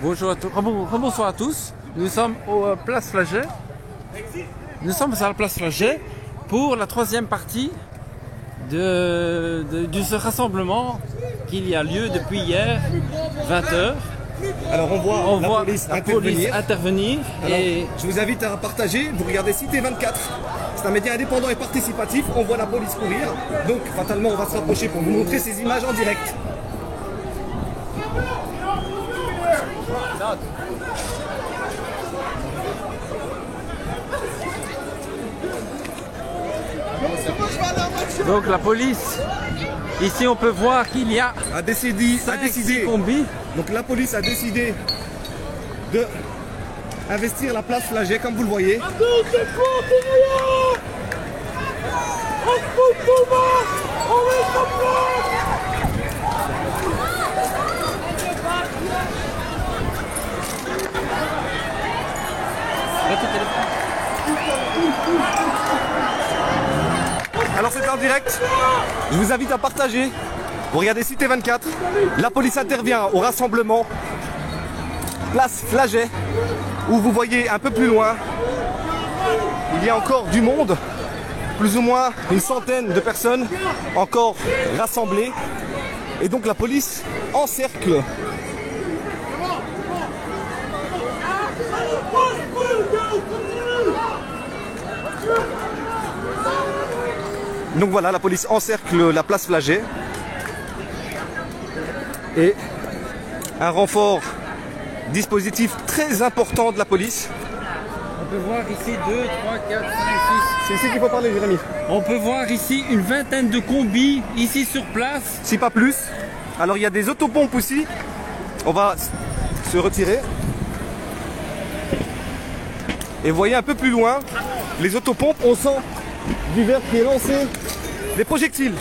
Bonsoir à tous. Nous sommes au Place Flagey. Nous sommes à la Place Flagey pour la troisième partie de ce rassemblement qu'il y a lieu depuis hier, 20h. Alors on voit la police intervenir. Alors, et je vous invite à partager, vous regardez Cité 24. C'est un média indépendant et participatif, on voit la police courir. Donc fatalement on va se rapprocher pour vous montrer ces images en direct. donc la police, ici on peut voir qu'il y a décidé combis. Donc la police a décidé de investir la place Flagey comme vous le voyez. Alors c'est en direct, je vous invite à partager. Vous regardez Cité 24, la police intervient au rassemblement Place Flagey, où vous voyez un peu plus loin, il y a encore du monde, plus ou moins une centaine de personnes encore rassemblées, et donc la police encercle. Donc voilà, la police encercle la place Flagey. Et un renfort dispositif très important de la police. On peut voir ici 2, 3, 4, 5, 6. C'est ici qu'il faut parler, Jérémy. On peut voir ici une vingtaine de combis ici sur place. Si pas plus. Alors il y a des autopompes aussi. On va se retirer. Et vous voyez un peu plus loin, les autopompes, on sent du verre qui est lancé. Les projectiles.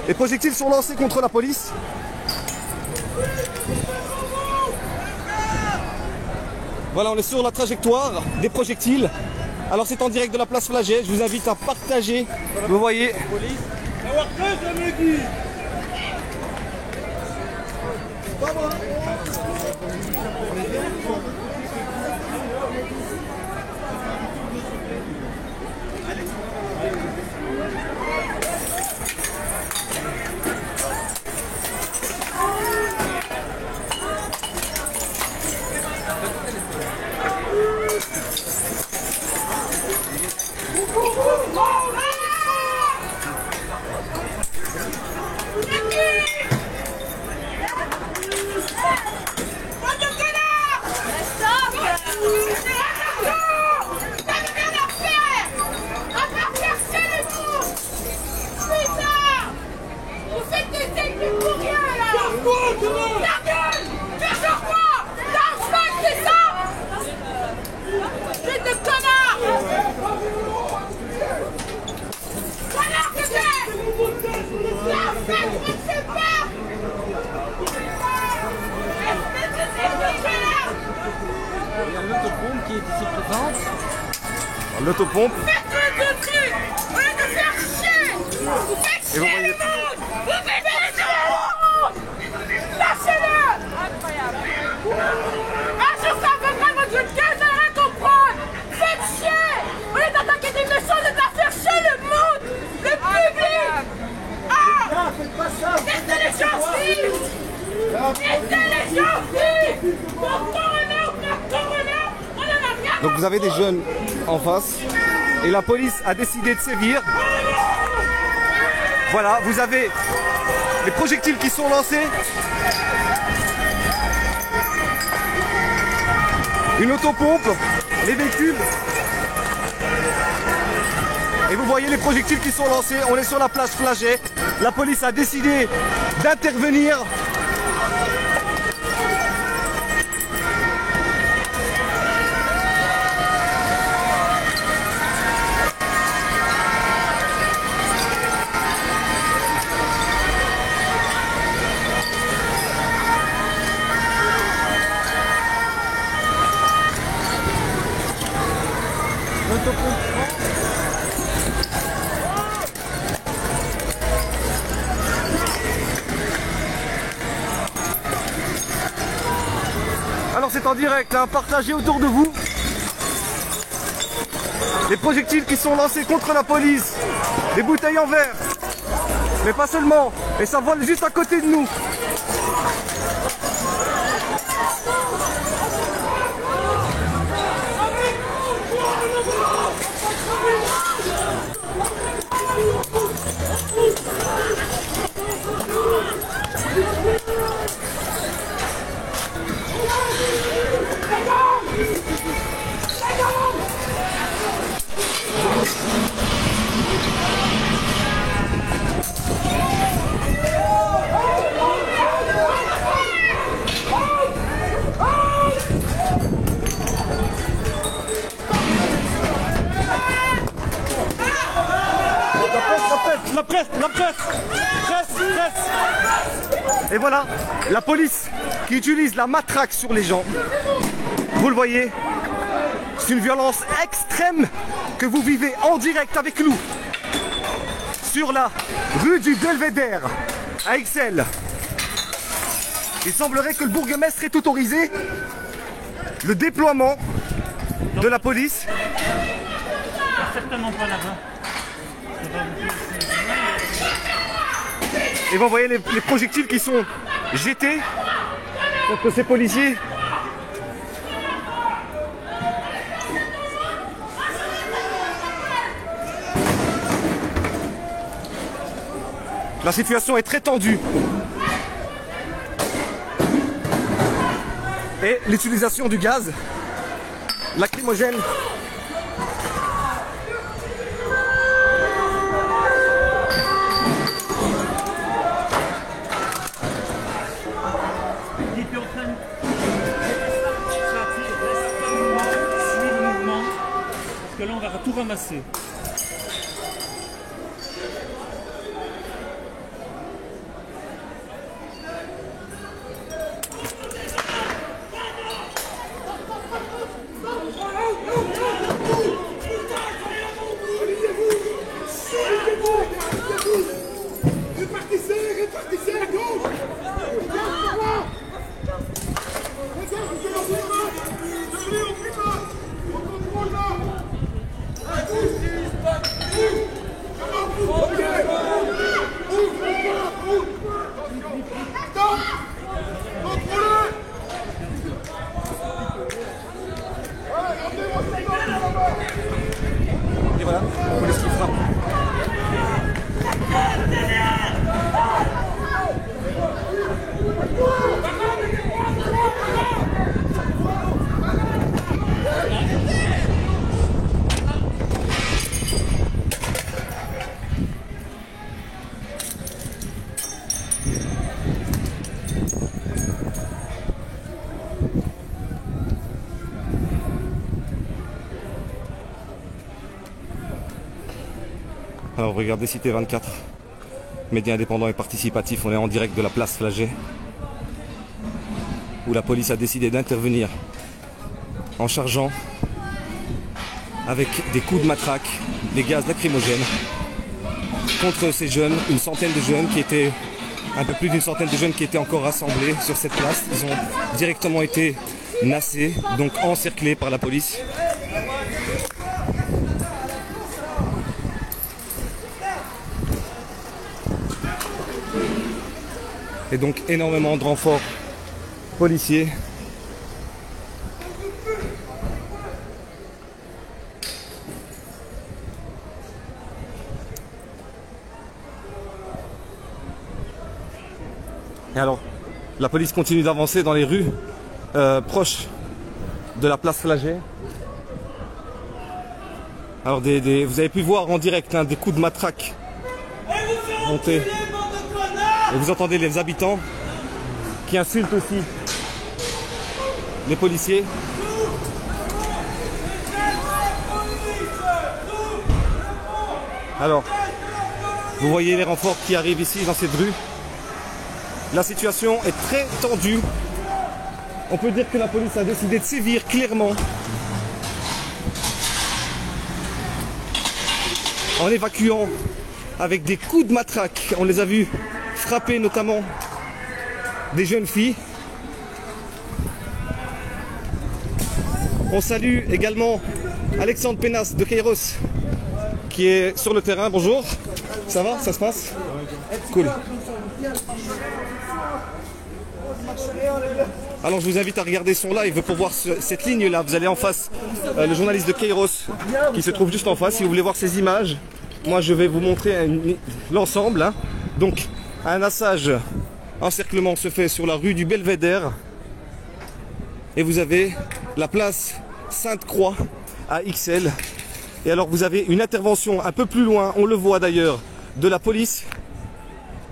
Les projectiles sont lancés contre la police. Voilà, on est sur la trajectoire des projectiles. Alors c'est en direct de la place Flagey, je vous invite à partager. Vous voyez. Il y a l'autopompe qui est ici présente. L'autopompe. Et vous voyez... Lâchez-le! Incroyable! Un jour ça viendra votre Dieu de Dieu, vous allez rien comprendre! Faites chier! On est attaqué des méchants, de faire chier le monde! Le public! Ah! Laissez les gens vivre! Laissez les gens vivre! Pour coroner ou faire coroner, on en a rien! Donc vous avez des jeunes en face et la police a décidé de sévir. Voilà, vous avez les projectiles qui sont lancés. Une autopompe, les véhicules. Et vous voyez les projectiles qui sont lancés. On est sur la place Flagey. La police a décidé d'intervenir. Alors Alors c'est en direct, hein, partagez autour de vous les projectiles qui sont lancés contre la police, des bouteilles en verre, mais pas seulement, et ça vole juste à côté de nous. La presse. Et voilà, la police qui utilise la matraque sur les gens. Vous le voyez, c'est une violence extrême que vous vivez en direct avec nous sur la rue du Belvédère à Ixelles. Il semblerait que le bourgmestre ait autorisé le déploiement de la police. Certainement pas là-bas. Et vous voyez les projectiles qui sont jetés contre ces policiers. La situation est très tendue. Et l'utilisation du gaz lacrymogène . Que là on va tout ramasser. Répartissez à gauche. Et voilà, la police qui frappe. Alors regardez Cité 24, média indépendant et participatif, on est en direct de la place Flagey, où la police a décidé d'intervenir en chargeant avec des coups de matraque, des gaz lacrymogènes contre ces jeunes, une centaine de jeunes qui étaient, un peu plus d'une centaine de jeunes qui étaient encore rassemblés sur cette place. Ils ont directement été nassés, donc encerclés par la police. Et donc énormément de renforts policiers. Et alors, la police continue d'avancer dans les rues proches de la place Flagey. Alors vous avez pu voir en direct des coups de matraque monter. Et vous entendez les habitants qui insultent aussi les policiers. Alors, vous voyez les renforts qui arrivent ici dans cette rue. La situation est très tendue. On peut dire que la police a décidé de sévir clairement en évacuant avec des coups de matraque. On les a vus frapper notamment des jeunes filles. On salue également Alexandre Pénas de Kairos qui est sur le terrain. Bonjour, ça va? Ça se passe? Cool. Alors je vous invite à regarder son live pour voir cette ligne là. Vous allez en face, le journaliste de Kairos qui se trouve juste en face. Si vous voulez voir ces images, moi je vais vous montrer l'ensemble. Hein. Donc un assage, encerclement se fait sur la rue du Belvédère. Et vous avez la place Sainte-Croix à XL. Et alors vous avez une intervention un peu plus loin, on le voit d'ailleurs, de la police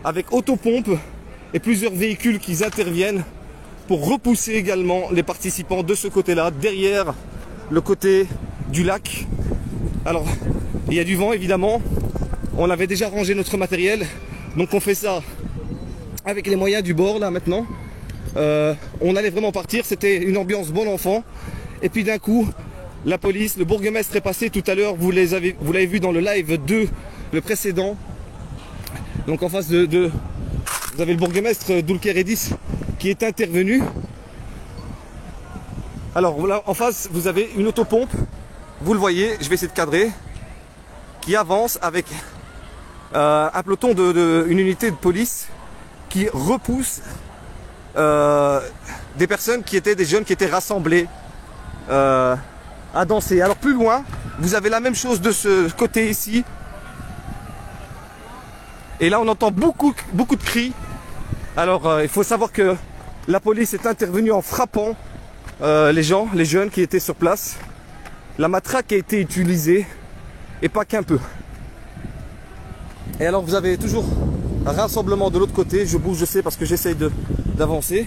avec autopompe et plusieurs véhicules qui interviennent pour repousser également les participants de ce côté-là, derrière le côté du lac. Alors, il y a du vent évidemment, on avait déjà rangé notre matériel, donc on fait ça avec les moyens du bord là maintenant. On allait vraiment partir, c'était une ambiance bon enfant, et puis d'un coup, la police, le bourgmestre est passé tout à l'heure, vous l'avez vu dans le live 2, le précédent. Donc en face vous avez le bourgmestre d'Oulker-Edis qui est intervenu. Alors là en face vous avez une autopompe, vous le voyez, je vais essayer de cadrer, qui avance avec un peloton une unité de police qui repousse des personnes qui étaient des jeunes qui étaient rassemblés à danser. Alors plus loin vous avez la même chose de ce côté ici, et là on entend beaucoup de cris. Alors il faut savoir que la police est intervenue en frappant les jeunes qui étaient sur place. La matraque a été utilisée, et pas qu'un peu. Et alors vous avez toujours un rassemblement de l'autre côté. Je bouge, je sais, parce que j'essaye d'avancer.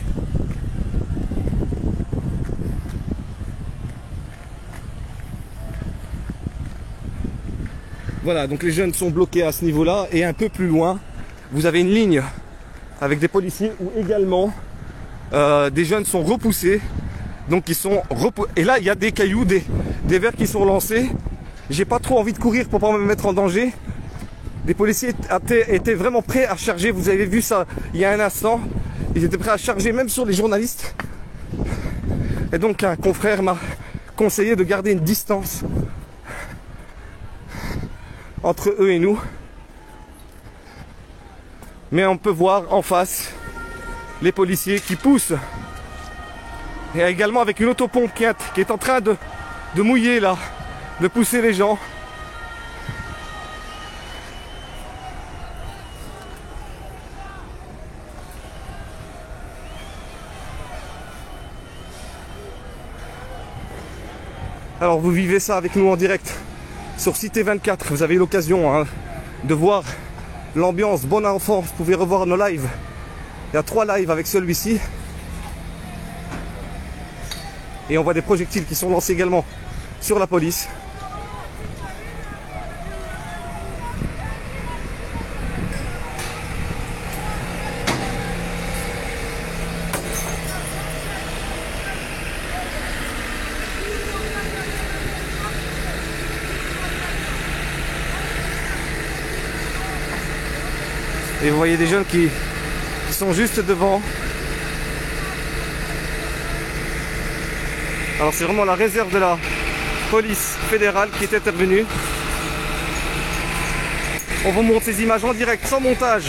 Voilà, donc les jeunes sont bloqués à ce niveau-là, et un peu plus loin, vous avez une ligne avec des policiers où également des jeunes sont repoussés. Donc ils sont et là il y a des cailloux, des verres qui sont lancés. J'ai pas trop envie de courir pour pas me mettre en danger. Les policiers étaient vraiment prêts à charger. Vous avez vu ça il y a un instant. Ils étaient prêts à charger même sur les journalistes. Et donc un confrère m'a conseillé de garder une distance entre eux et nous. Mais on peut voir en face les policiers qui poussent. Et également avec une autopompe qui est en train de mouiller là, de pousser les gens. Alors vous vivez ça avec nous en direct sur Cité 24. Vous avez l'occasion de voir l'ambiance bon enfant. Vous pouvez revoir nos lives. Il y a 3 lives avec celui-ci. Et on voit des projectiles qui sont lancés également sur la police. Et vous voyez des jeunes qui sont juste devant. Alors c'est vraiment la réserve de la police fédérale qui est intervenue. On vous montre ces images en direct, sans montage.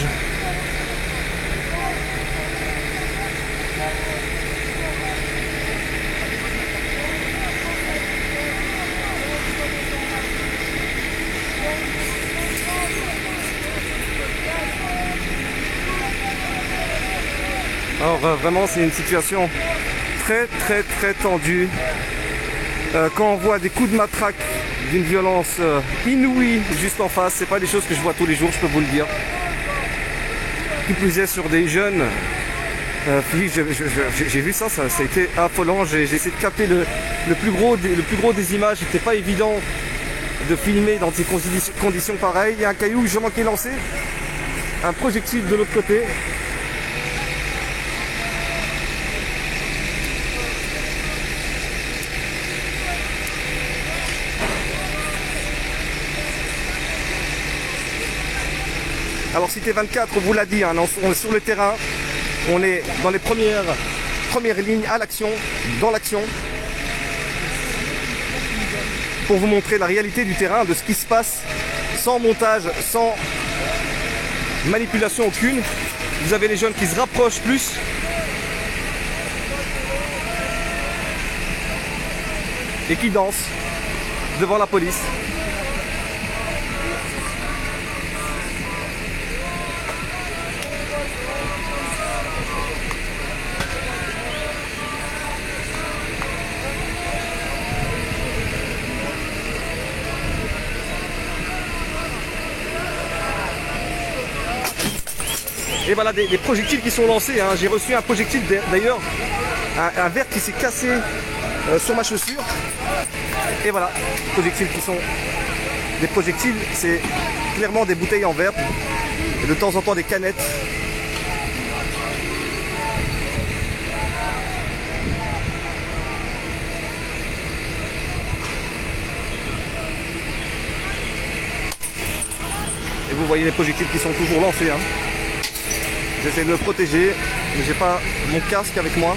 Alors vraiment c'est une situation très tendue. Quand on voit des coups de matraque d'une violence inouïe juste en face, c'est pas des choses que je vois tous les jours, je peux vous le dire. Qui plus est sur des jeunes filles, j'ai vu ça a été affolant. J'ai essayé de capter le plus gros des images. C'était pas évident de filmer dans ces conditions pareilles. Il y a un caillou justement qui est lancé, un projectile de l'autre côté. Alors Cité 24, on vous l'a dit, hein, on est sur le terrain, on est dans les premières lignes à l'action, dans l'action. pour vous montrer la réalité du terrain, de ce qui se passe, sans montage, sans manipulation aucune. Vous avez les jeunes qui se rapprochent plus. Et qui dansent devant la police. Et voilà des projectiles qui sont lancés, hein. J'ai reçu un projectile d'ailleurs, un verre qui s'est cassé sur ma chaussure. Et voilà, projectiles qui sont des projectiles, c'est clairement des bouteilles en verre et de temps en temps des canettes. Et vous voyez les projectiles qui sont toujours lancés, hein. J'essaie de le protéger, mais j'ai pas mon casque avec moi.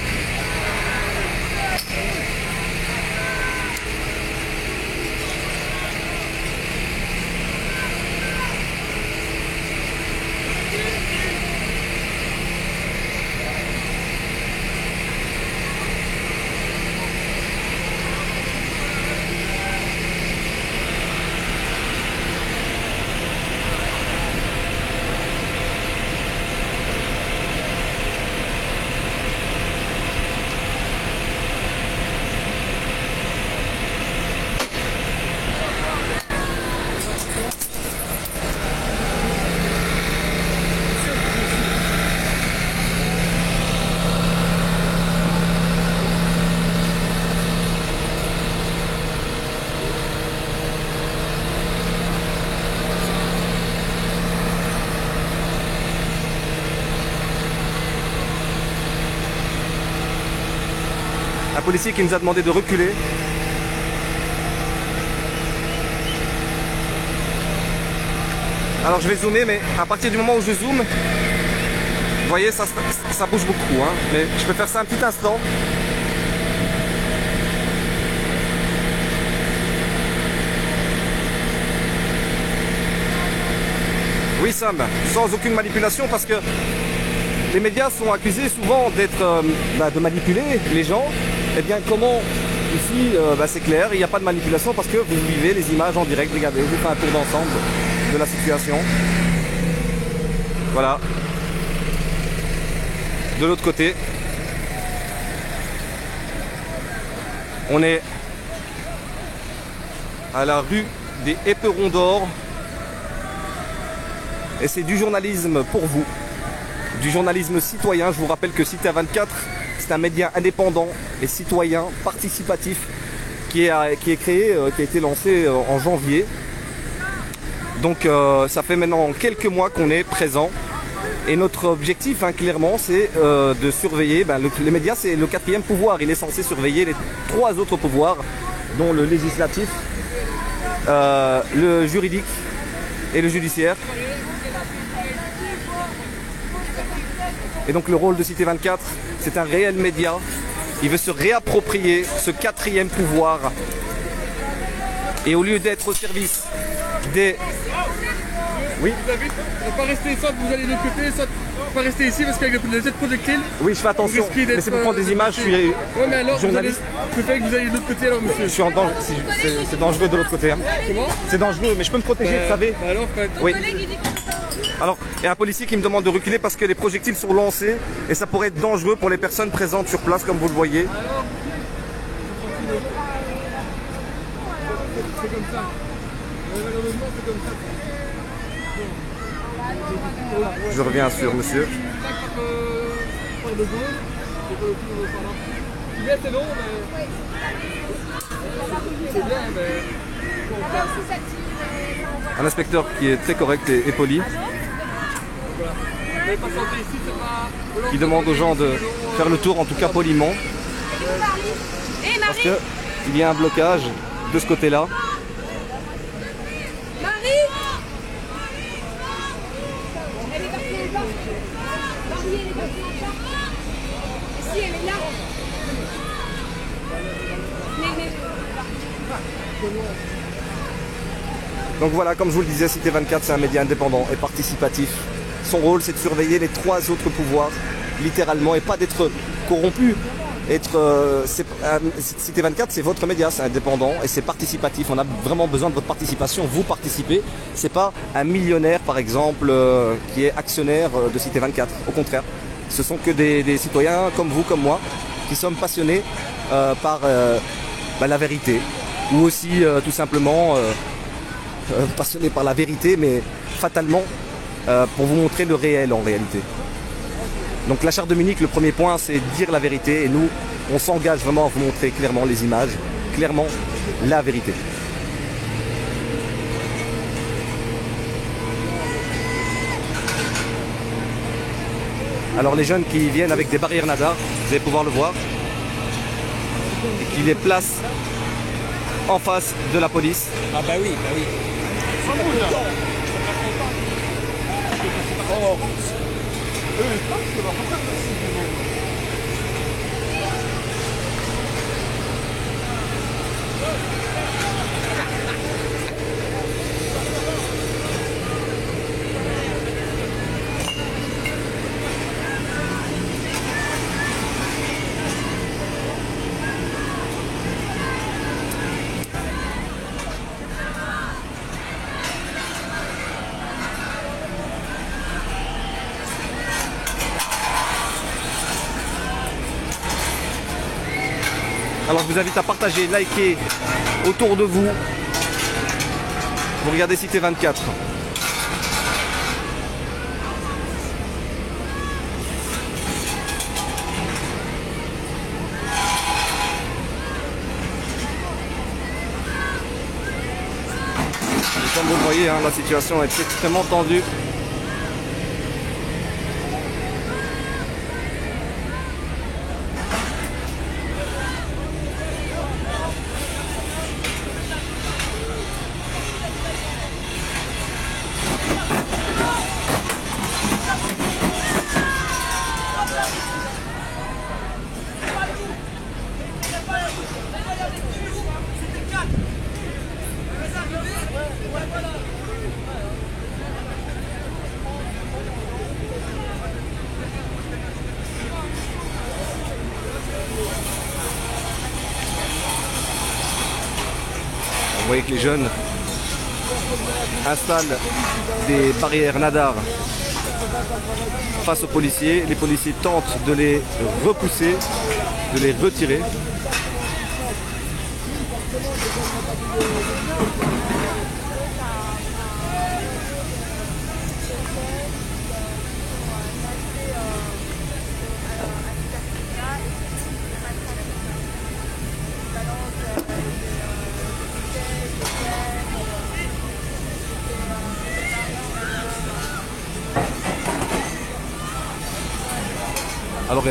Un policier qui nous a demandé de reculer. Alors je vais zoomer, mais à partir du moment où je zoome, vous voyez, ça bouge beaucoup, hein. Mais je peux faire ça un petit instant. Oui Sam, sans aucune manipulation, parce que les médias sont accusés souvent d'être, de manipuler les gens. Eh bien comment ici, c'est clair, il n'y a pas de manipulation parce que vous vivez les images en direct. Regardez, je vous fais un tour d'ensemble de la situation. Voilà. De l'autre côté, on est à la rue des Éperons d'Or. Et c'est du journalisme pour vous. Du journalisme citoyen. Je vous rappelle que Cité 24, c'est un média indépendant et citoyen, participatif, qui est créé, qui a été lancé en janvier. Donc ça fait maintenant quelques mois qu'on est présent. Et notre objectif, clairement, c'est de surveiller, les médias, c'est le quatrième pouvoir. Il est censé surveiller les 3 autres pouvoirs, dont le législatif, le juridique et le judiciaire. Et donc le rôle de Cité 24, c'est un réel média. Il veut se réapproprier ce 4e pouvoir. Et au lieu d'être au service des... Oui. Ne pas rester soit vous allez de l'autre côté, soit pas rester ici parce qu'avec les jets de projectiles. Oui, je fais attention. Mais c'est pour prendre des images, je suis ouais, mais alors, journaliste. Je préfère que vous alliez de l'autre côté alors, monsieur. Je suis en danger, c'est dangereux de l'autre côté. Hein. Comment? C'est dangereux, mais je peux me protéger, vous savez. Alors, oui. Alors, il y a un policier qui me demande de reculer parce que les projectiles sont lancés et ça pourrait être dangereux pour les personnes présentes sur place, comme vous le voyez. C'est comme ça. Malheureusement, c'est comme ça. Je reviens sur monsieur. C'est long, mais... C'est bien, mais... Un inspecteur qui est très correct et poli. Qui demande aux gens de faire le tour, en tout cas poliment. Parce qu'il y a un blocage de ce côté-là. Si elle est là. Donc voilà, comme je vous le disais, Cité 24, c'est un média indépendant et participatif. Son rôle, c'est de surveiller les 3 autres pouvoirs, littéralement, et pas d'être corrompu. Cité 24, c'est votre média, c'est indépendant et c'est participatif. On a vraiment besoin de votre participation. Vous participez. C'est pas un millionnaire, par exemple, qui est actionnaire de Cité 24. Au contraire, ce sont que des citoyens comme vous, comme moi, qui sommes passionnés par la vérité, ou aussi tout simplement passionnés par la vérité, mais fatalement pour vous montrer le réel en réalité. Donc la charte de Munich, le premier point, c'est dire la vérité, et nous, on s'engage vraiment à vous montrer clairement les images, clairement la vérité. Alors les jeunes qui viennent avec des barrières nadar, vous allez pouvoir le voir, et qui les placent en face de la police. Ah bah oui, bah oui. Alors je vous invite à partager, liker autour de vous. Vous regardez Cité 24. Et comme vous le voyez, la situation est extrêmement tendue. Vous voyez que les jeunes installent des barrières nadar face aux policiers. Les policiers tentent de les repousser, de les retirer. Alors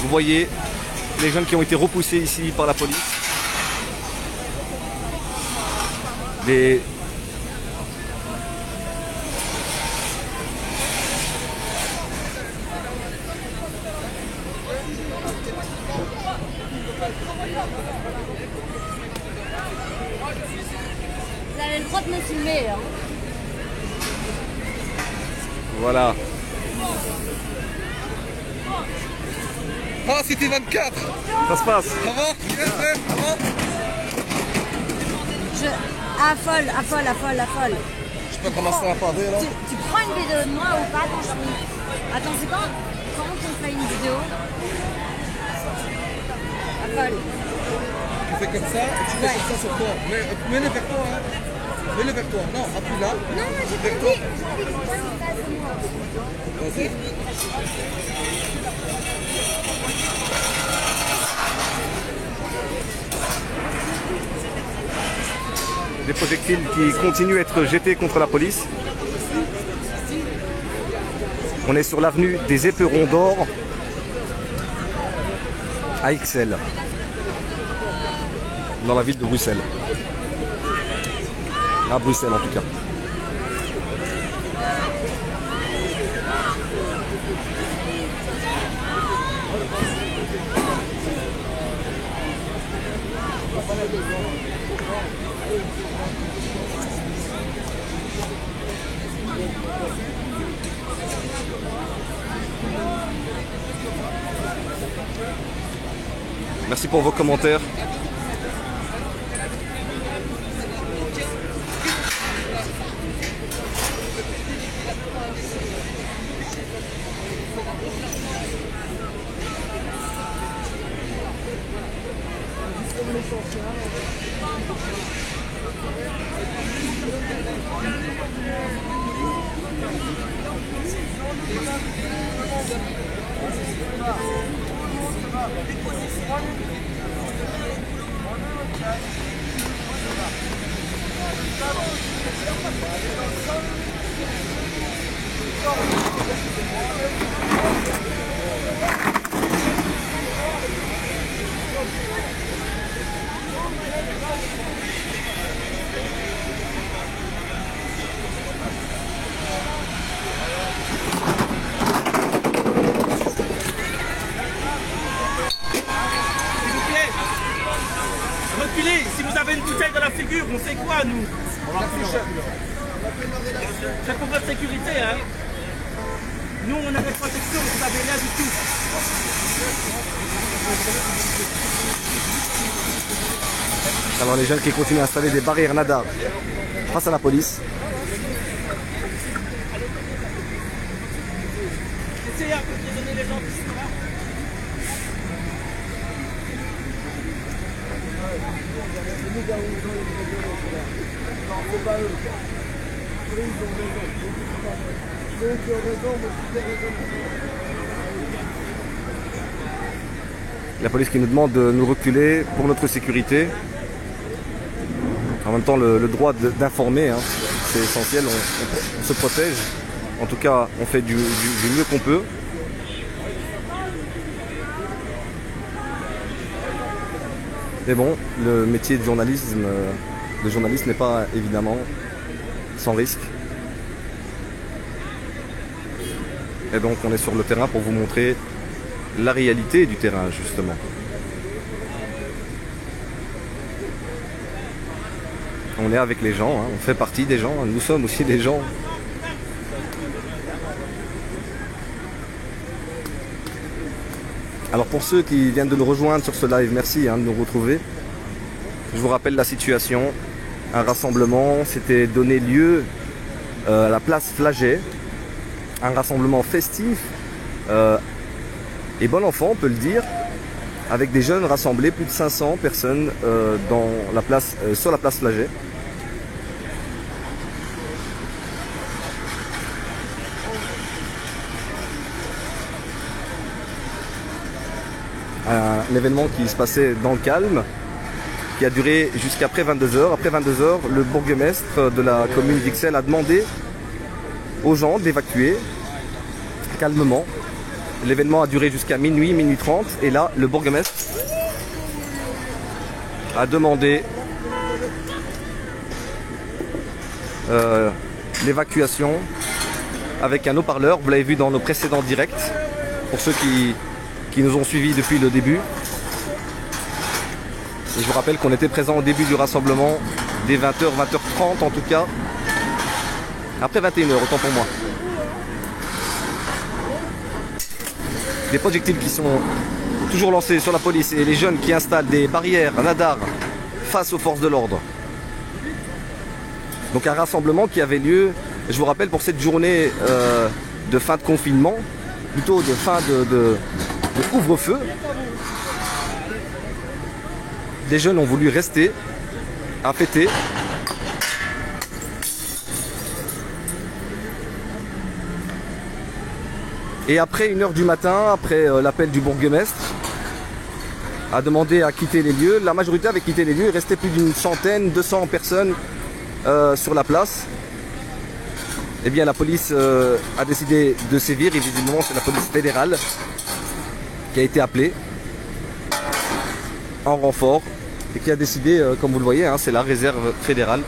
vous voyez les jeunes qui ont été repoussés ici par la police. Les Vous avez le droit de me filmer. Hein. voilà. Ah, Cité 24. Ça se passe. Ça va? Yes, man. Ça va? Je affole. Je peux commencer à parler là. Tu prends une vidéo de moi ou pas? Attends, c'est quand? Comment on fait une vidéo? Affole. Tu fais comme ça et tu fais comme ça sur toi. Mets-le vers toi, hein. Mets-le vers toi. Non, appuie là. Non, j'ai Vers pas toi. dit. J'ai dit que c'est une face de moi. Vas-y. Des projectiles qui continuent à être jetés contre la police. On est sur l'avenue des Éperons d'Or à Ixelles, dans la ville de Bruxelles. À Bruxelles en tout cas. Merci pour vos commentaires. Reculez, si vous avez une bouteille dans la figure, on sait quoi nous? C'est pour votre sécurité, hein. Nous on a des protections, vous n'avez rien du tout. Alors les jeunes qui continuent à installer des barrières nadar face à la police. Essayez un peu de donner les gens qui sont là. La police qui nous demande de nous reculer pour notre sécurité. En même temps, le droit d'informer, hein, c'est essentiel, on se protège. En tout cas, on fait du mieux qu'on peut. Mais bon, le métier de journaliste n'est pas évidemment sans risque. Et donc on est sur le terrain pour vous montrer la réalité du terrain justement. On est avec les gens, hein, on fait partie des gens, nous sommes aussi des gens. Alors pour ceux qui viennent de nous rejoindre sur ce live, merci de nous retrouver. Je vous rappelle la situation. Un rassemblement s'était donné lieu à la place Flaget. Un rassemblement festif et bon enfant, on peut le dire, avec des jeunes rassemblés, plus de 500 personnes sur la place Flaget. Un événement qui se passait dans le calme, qui a duré jusqu'après 22h. Après 22h, le bourgmestre de la commune d'Ixelles a demandé aux gens d'évacuer calmement. L'événement a duré jusqu'à minuit 30, et là, le bourgmestre a demandé l'évacuation avec un haut-parleur. Vous l'avez vu dans nos précédents directs, pour ceux qui nous ont suivis depuis le début. Et je vous rappelle qu'on était présent au début du rassemblement, dès 20h, 20h30 en tout cas. Après 21h, autant pour moi. Des projectiles qui sont toujours lancés sur la police et les jeunes qui installent des barrières nadar face aux forces de l'ordre. Donc un rassemblement qui avait lieu, je vous rappelle, pour cette journée de fin de confinement, plutôt de fin de couvre-feu. Des jeunes ont voulu rester à fêter. Et après 1h du matin, après l'appel du bourgmestre, a demandé à quitter les lieux. La majorité avait quitté les lieux, il restait plus d'une centaine, 200 personnes sur la place. Eh bien la police a décidé de sévir, et visiblement c'est la police fédérale qui a été appelée en renfort et qui a décidé, comme vous le voyez, c'est la réserve fédérale.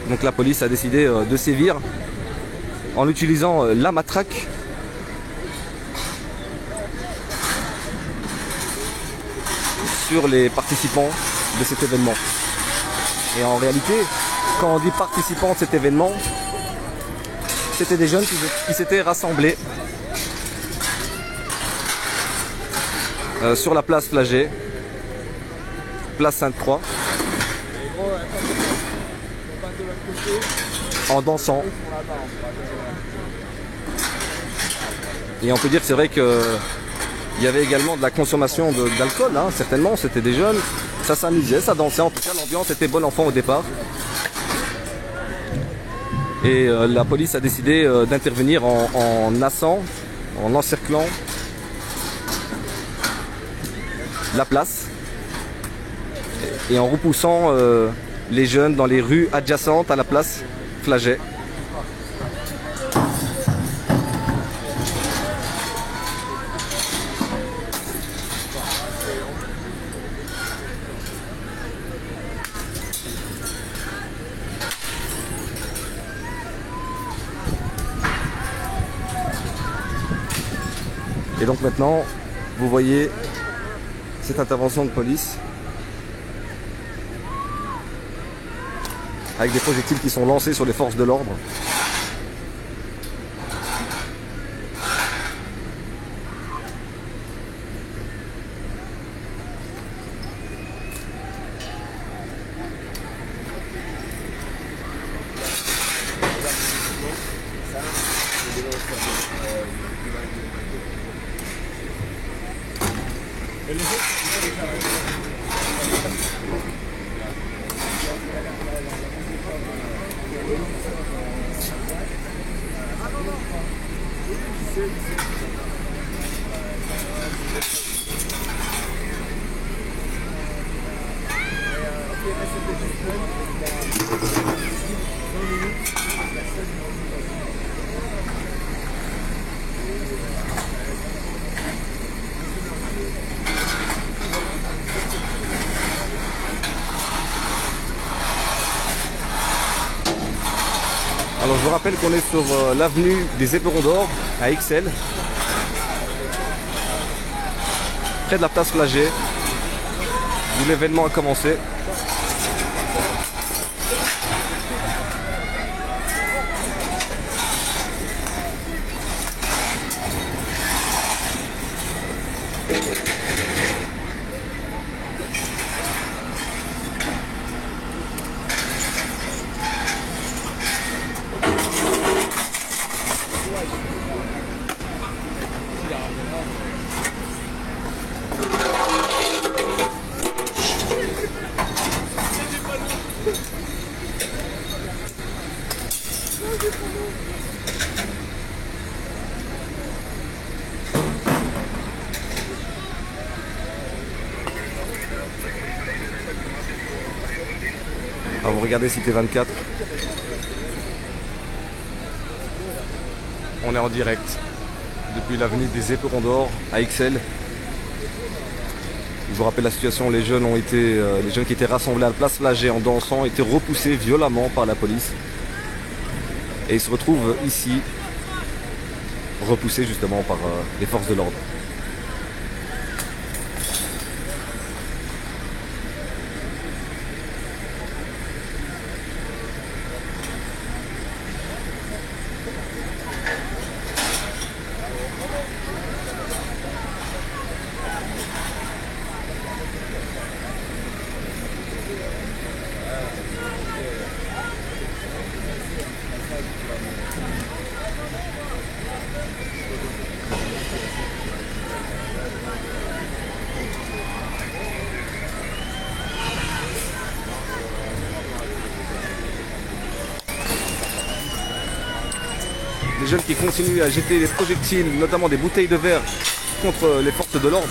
Donc la police a décidé de sévir en utilisant la matraque sur les participants de cet événement. Et en réalité, quand on dit participants de cet événement, c'était des jeunes qui s'étaient rassemblés sur la place Flagey, place Sainte-Croix, en dansant. Et on peut dire que c'est vrai qu'il y avait également de la consommation d'alcool, hein, certainement, c'était des jeunes, ça s'amusait, ça dansait, en tout cas l'ambiance était bon enfant au départ. Et la police a décidé d'intervenir en nassant, en encerclant la place et en repoussant les jeunes dans les rues adjacentes à la place Flagey. Et donc maintenant, vous voyez cette intervention de police avec des projectiles qui sont lancés sur les forces de l'ordre. Alors je vous rappelle qu'on est sur l'avenue des Éperons d'Or à Ixelles, près de la place Flagey, où l'événement a commencé. Alors vous regardez Cité 24. On est en direct depuis l'avenue des Éperons d'Or à Ixelles. Je vous rappelle la situation, les jeunes qui étaient rassemblés à la place Flagey en dansant ont été repoussés violemment par la police. Et ils se retrouvent ici, repoussés justement par les forces de l'ordre. Des jeunes qui continuent à jeter des projectiles, notamment des bouteilles de verre, contre les forces de l'ordre.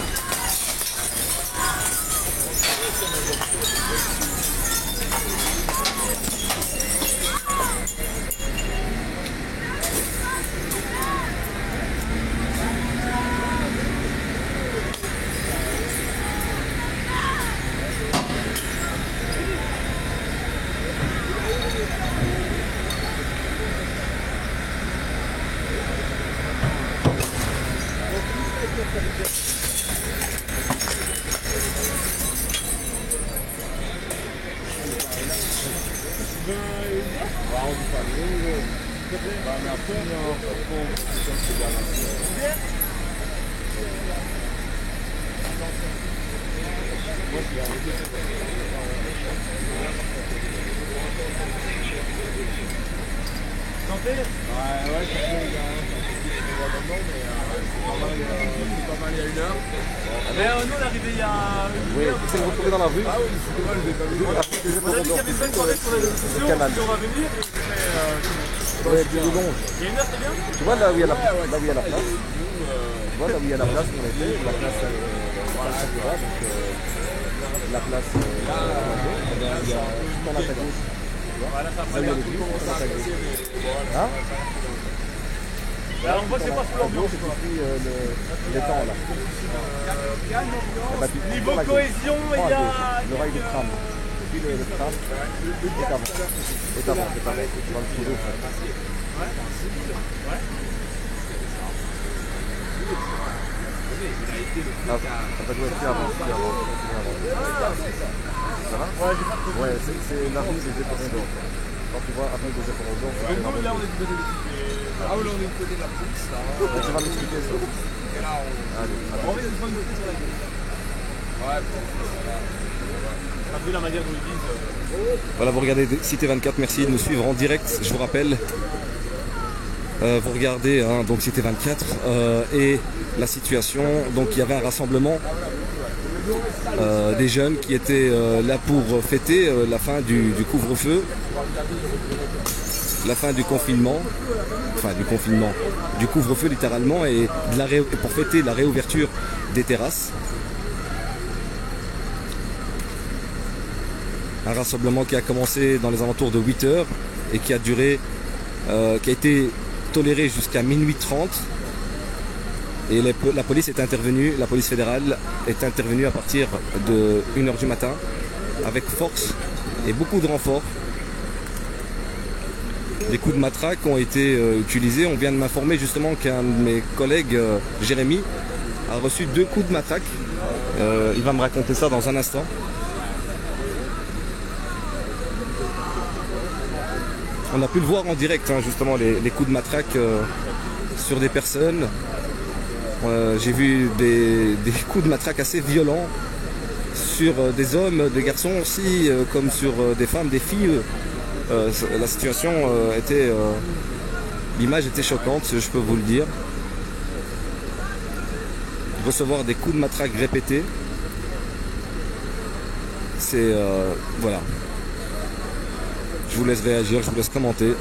Mais nous, on est arrivé il y a Oui, vous êtes retrouvé dans la rue. on a dit qu'il y avait 5 soirées sur les réseaux sociaux, Canal. on va venir. Ouais, du Longe. Il y a une heure, c'est bien. Tu vois là où il y a la place. Tu vois là où il y a la place qu'on était, la place Sakura, donc la place il y a tout en attaque gauche. Voilà, ça Là où il y a les grilles, tout en attaque gauche. Hein? Alors, on voit que c'est pas sous À l'ambiance. gauche, et puis les temps là. Eh ben, tu Niveau prends la gauche. cohésion, Prends il y à a. gauche, le rail de tram. Et puis le tram est avant. Est avant. Tu vas le trouver. Ah, ça doit être avant. Ça va? Ouais, c'est la rue des Éperons d'Or. Quand tu vois après des Éperons d'Or, c'est Nous, là, on est du côté des Ah oui, on est du côté de la police, là. tu vas m'expliquer ça. Allez, On va une bonne notice sur la gueule. T'as vu la manière dont ils disent. Voilà, vous regardez Cité 24, merci de nous suivre en direct, je vous rappelle. Vous regardez hein, donc Cité 24 et la situation, donc il y avait un rassemblement des jeunes qui étaient là pour fêter la fin du couvre-feu, la fin du confinement, du couvre-feu littéralement et pour fêter la réouverture des terrasses. Un rassemblement qui a commencé dans les alentours de 8 h et qui a duré, qui a été toléré jusqu'à minuit 30. Et la police est intervenue, la police fédérale est intervenue à partir de 1 h du matin avec force et beaucoup de renforts. Des coups de matraque ont été utilisés. On vient de m'informer justement qu'un de mes collègues, Jérémy, a reçu 2 coups de matraque. Il va me raconter ça dans un instant. On a pu le voir en direct, hein, justement, les coups de matraque sur des personnes. J'ai vu des coups de matraque assez violents sur des hommes, des garçons aussi, comme sur des femmes, des filles. La situation était... l'image était choquante, je peux vous le dire. Recevoir des coups de matraque répétés, c'est... voilà. Je vous laisse réagir, je vous laisse commenter.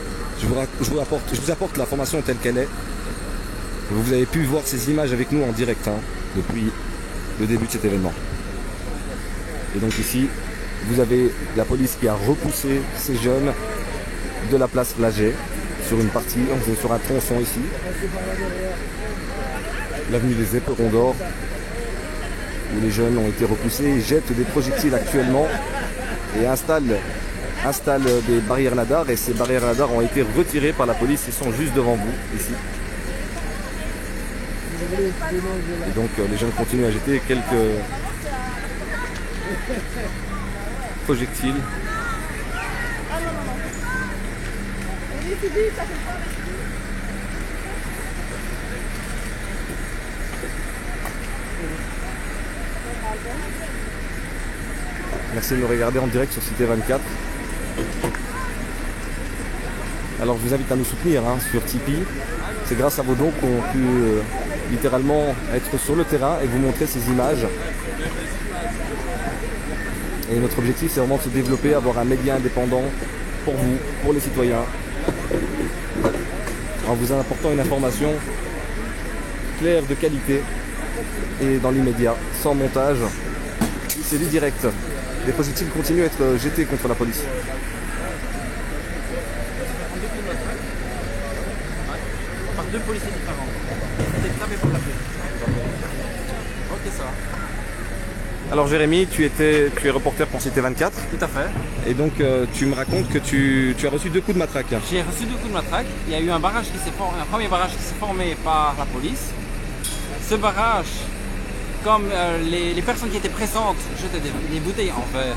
Je vous apporte l'information telle qu'elle est. Vous avez pu voir ces images avec nous en direct hein, depuis le début de cet événement. Et donc ici, vous avez la police qui a repoussé ces jeunes de la place Flagey sur une partie, on est sur un tronçon ici. L'avenue des Éperons d'Or, où les jeunes ont été repoussés et jettent des projectiles actuellement et installent des barrières radars et ces barrières radars ont été retirées par la police et sont juste devant vous ici. Et donc les jeunes continuent à jeter quelques projectiles. Merci de nous regarder en direct sur Cité 24. Alors je vous invite à nous soutenir hein, sur Tipeee. C'est grâce à vos dons qu'on a pu littéralement être sur le terrain et vous montrer ces images. Et notre objectif c'est vraiment de se développer, avoir un média indépendant pour vous, pour les citoyens. En vous apportant une information claire, de qualité et dans l'immédiat, sans montage. C'est du direct. Les projectiles continuent à être jetés contre la police. Par 2 policiers différents. C'était tapé pour taper. Ok, ça va. Alors Jérémy, tu es reporter pour Cité 24 Tout à fait. et donc tu me racontes que tu as reçu 2 coups de matraque. J'ai reçu 2 coups de matraque. Il y a eu un premier barrage qui s'est formé par la police. Ce barrage, comme les personnes qui étaient présentes jetaient des bouteilles en verre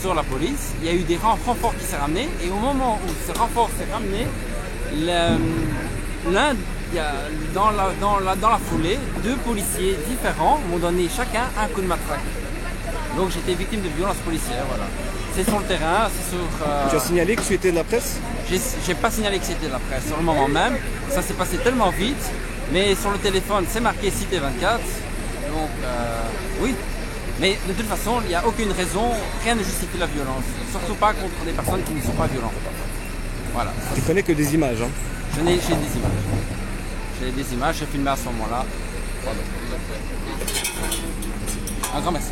sur la police, il y a eu des renforts qui s'est ramené et au moment où ce renfort s'est ramené, Dans la foulée, 2 policiers différents m'ont donné chacun un coup de matraque. Donc j'étais victime de violences policières, voilà. C'est sur le terrain, c'est sur... Tu as signalé que tu étais de la presse? J'ai pas signalé que c'était de la presse sur le moment même. Ça s'est passé tellement vite. Mais sur le téléphone, c'est marqué Cité 24. Donc, oui. Mais de toute façon, il n'y a aucune raison, rien ne justifie la violence. Surtout pas contre des personnes qui ne sont pas violentes. Voilà. Tu connais que des images, hein? J'ai des images. J'ai des images, j'ai filmé à ce moment-là. Voilà. Un grand merci.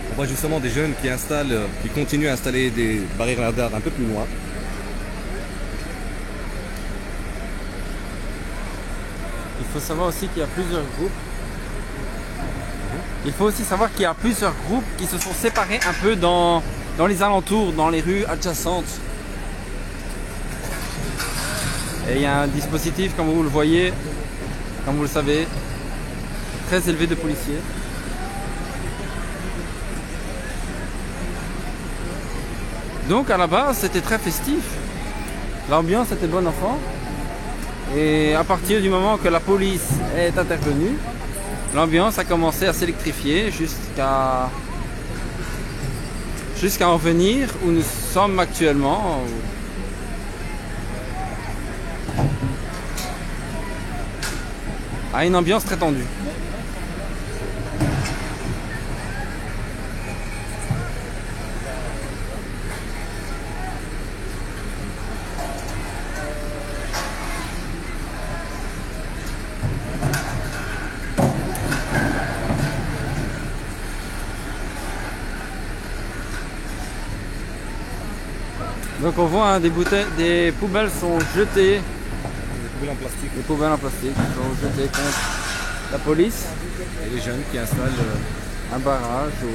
On voit justement des jeunes qui continuent à installer des barrières radars un peu plus loin. Il faut savoir aussi qu'il y a plusieurs groupes. Il faut aussi savoir qu'il y a plusieurs groupes qui se sont séparés un peu dans les alentours, dans les rues adjacentes. Et il y a un dispositif, comme vous le voyez, comme vous le savez, très élevé de policiers. Donc à la base, c'était très festif. L'ambiance était bon enfant. Et à partir du moment que la police est intervenue, l'ambiance a commencé à s'électrifier jusqu'à en venir où nous sommes actuellement. À une ambiance très tendue. Donc on voit hein, des poubelles sont jetées. Des poubelles en plastique. Des poubelles en plastique sont jetées contre la police. Et les jeunes qui installent un barrage ou...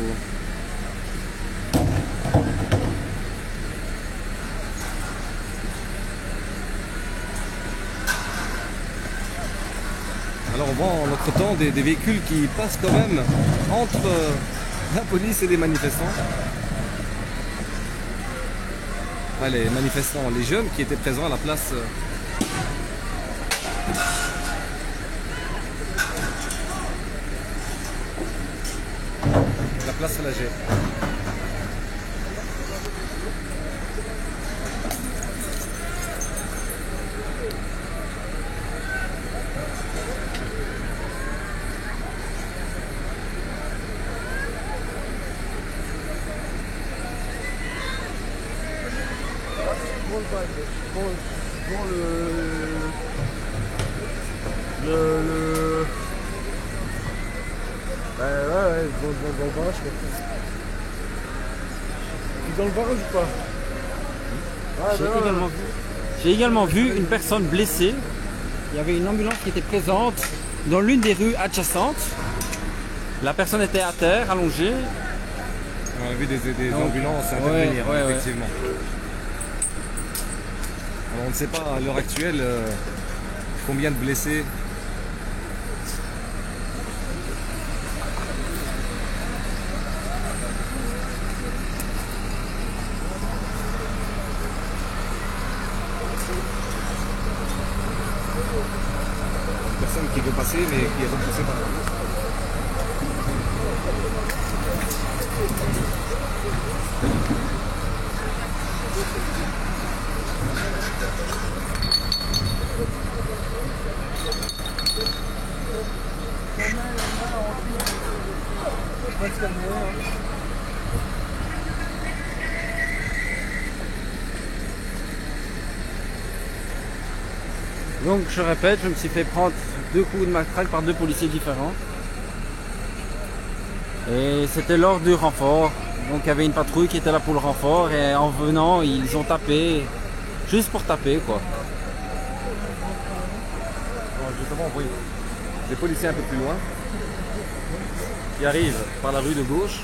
Alors on voit en notre temps des véhicules qui passent quand même entre la police et les manifestants. Enfin, les manifestants, les jeunes qui étaient présents à la place. La place Flagey. Dans le barrage, dans le barrage ou pas? J'ai également vu une personne blessée. Il y avait une ambulance qui était présente dans l'une des rues adjacentes. La personne était à terre, allongée. On a vu des ambulances intervenir, effectivement. Alors, on ne sait pas à l'heure actuelle combien de blessés. repoussé par la police. Donc je répète, je me suis fait prendre 2 coups de matraque par 2 policiers différents. Et c'était lors du renfort. Donc il y avait une patrouille qui était là pour le renfort et en venant ils ont tapé, juste pour taper quoi. Alors, justement, on voit des policiers un peu plus loin qui arrivent par la rue de gauche.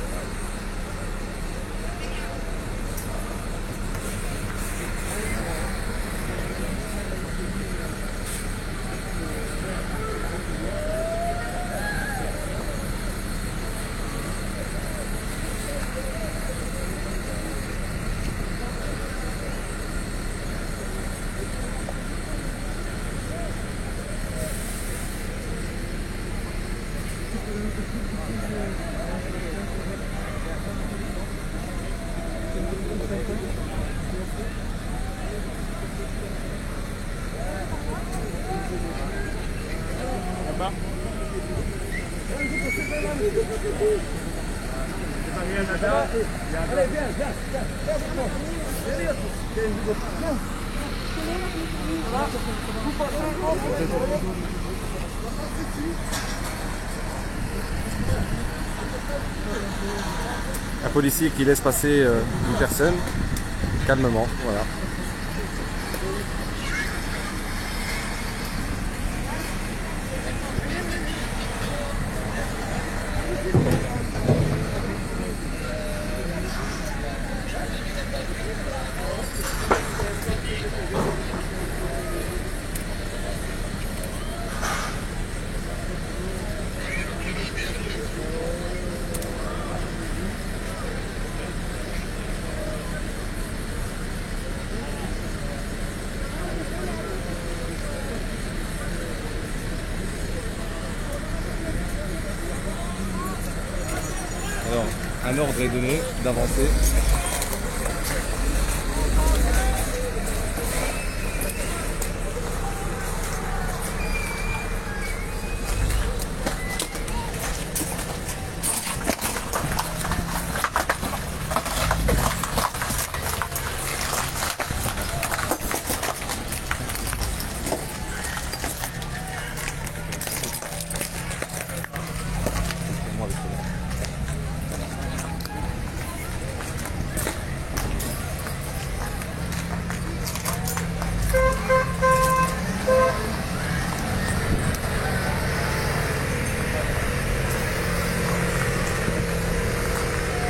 Un policier qui laisse passer une personne calmement, voilà. Alors, un ordre est donné d'avancer.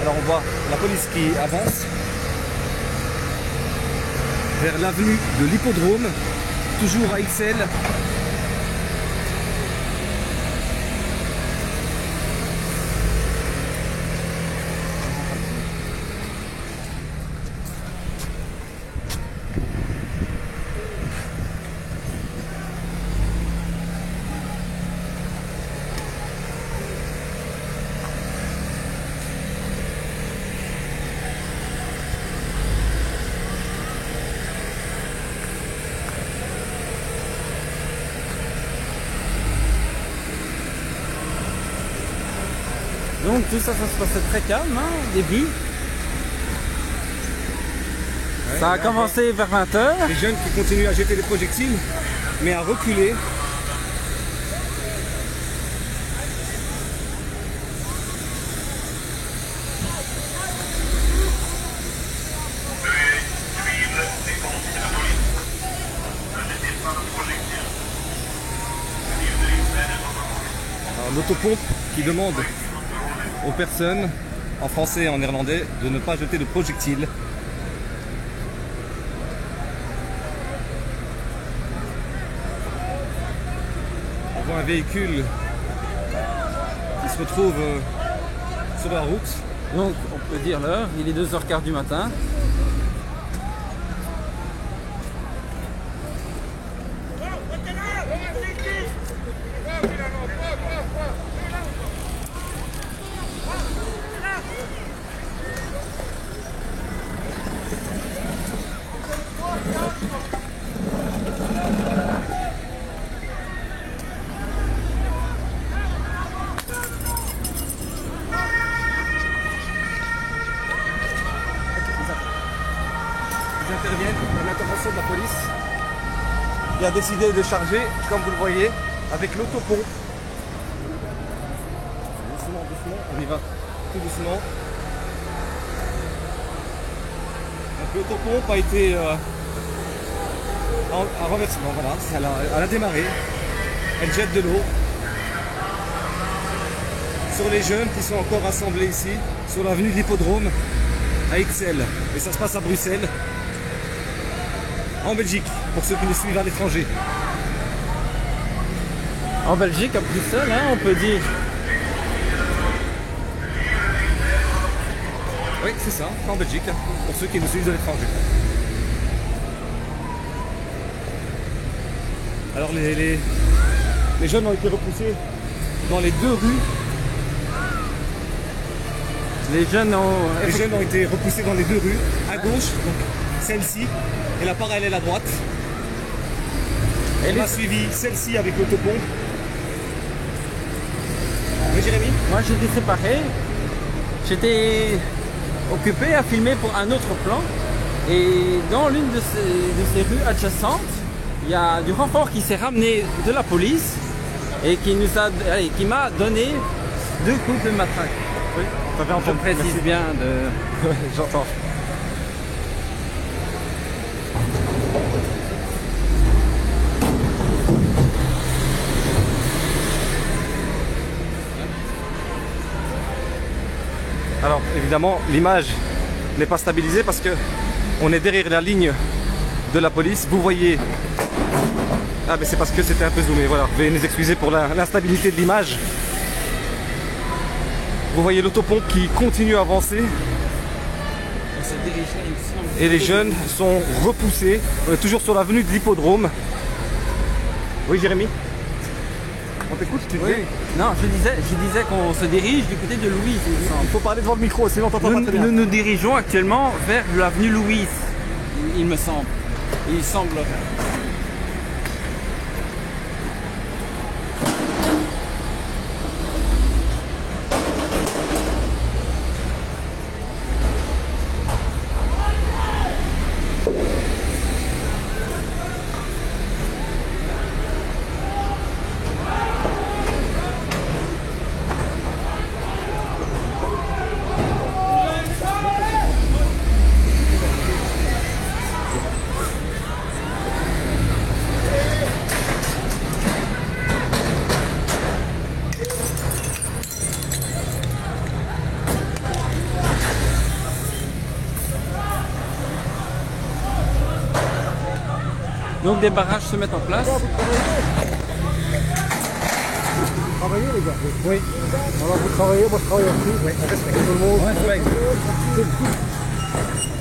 Alors on voit la police qui avance vers l'avenue de l'Hippodrome, toujours à XL. Donc tout ça, ça se passait très calme hein, au début. Ça a commencé vers 20h. Les jeunes qui continuent à jeter des projectiles, mais à reculer. Alors, l'autopompe qui demande aux personnes, en français et en néerlandais, de ne pas jeter de projectiles. On voit un véhicule qui se retrouve sur la route. Donc on peut dire l'heure, il est 2h15 du matin. intervention de la police qui a décidé de charger, comme vous le voyez, avec l'autopont. Doucement, doucement, on y va tout doucement. Donc l'autopompe a été en renversement, voilà, elle a démarré, elle jette de l'eau sur les jeunes qui sont encore rassemblés ici, sur l'avenue de l'Hippodrome à Ixelles. Et ça se passe à Bruxelles, en Belgique, pour ceux qui nous suivent à l'étranger. En Belgique, à Bruxelles, hein, on peut dire. Oui, c'est ça, en Belgique, pour ceux qui nous suivent de l'étranger. Alors les jeunes ont été repoussés dans les deux rues. Les jeunes ont été repoussés dans les deux rues, à gauche, donc celle-ci, et la parallèle à droite. On a suivi celle-ci avec l'autopont. Oui, Jérémy? Moi, j'étais séparé. J'étais occupé à filmer pour un autre plan. Et dans l'une de ces rues adjacentes, il y a du renfort qui s'est ramené de la police et qui m'a donné 2 coups de matraque. Oui, je précise bien de... J'entends. Alors évidemment l'image n'est pas stabilisée parce que on est derrière la ligne de la police. Vous voyez, ah mais c'est parce que c'était un peu zoomé, voilà, veuillez nous excuser pour l'instabilité de l'image. Vous voyez l'autopompe qui continue à avancer et les jeunes sont repoussés. On est toujours sur l'avenue de l'Hippodrome. Oui, Jérémy? On t'écoute, tu dis? Oui. Non, je disais qu'on se dirige du côté de Louise, il me semble. Il faut parler devant le micro, sinon on t'entend pas très bien. Nous nous dirigeons actuellement vers l'avenue Louise, il me semble. Il semble. Donc des barrages se mettent en place. Travaillez les gars? Oui. Alors vous travaillez, moi je travaille aussi. Oui, on respecte tout le monde. Ouais.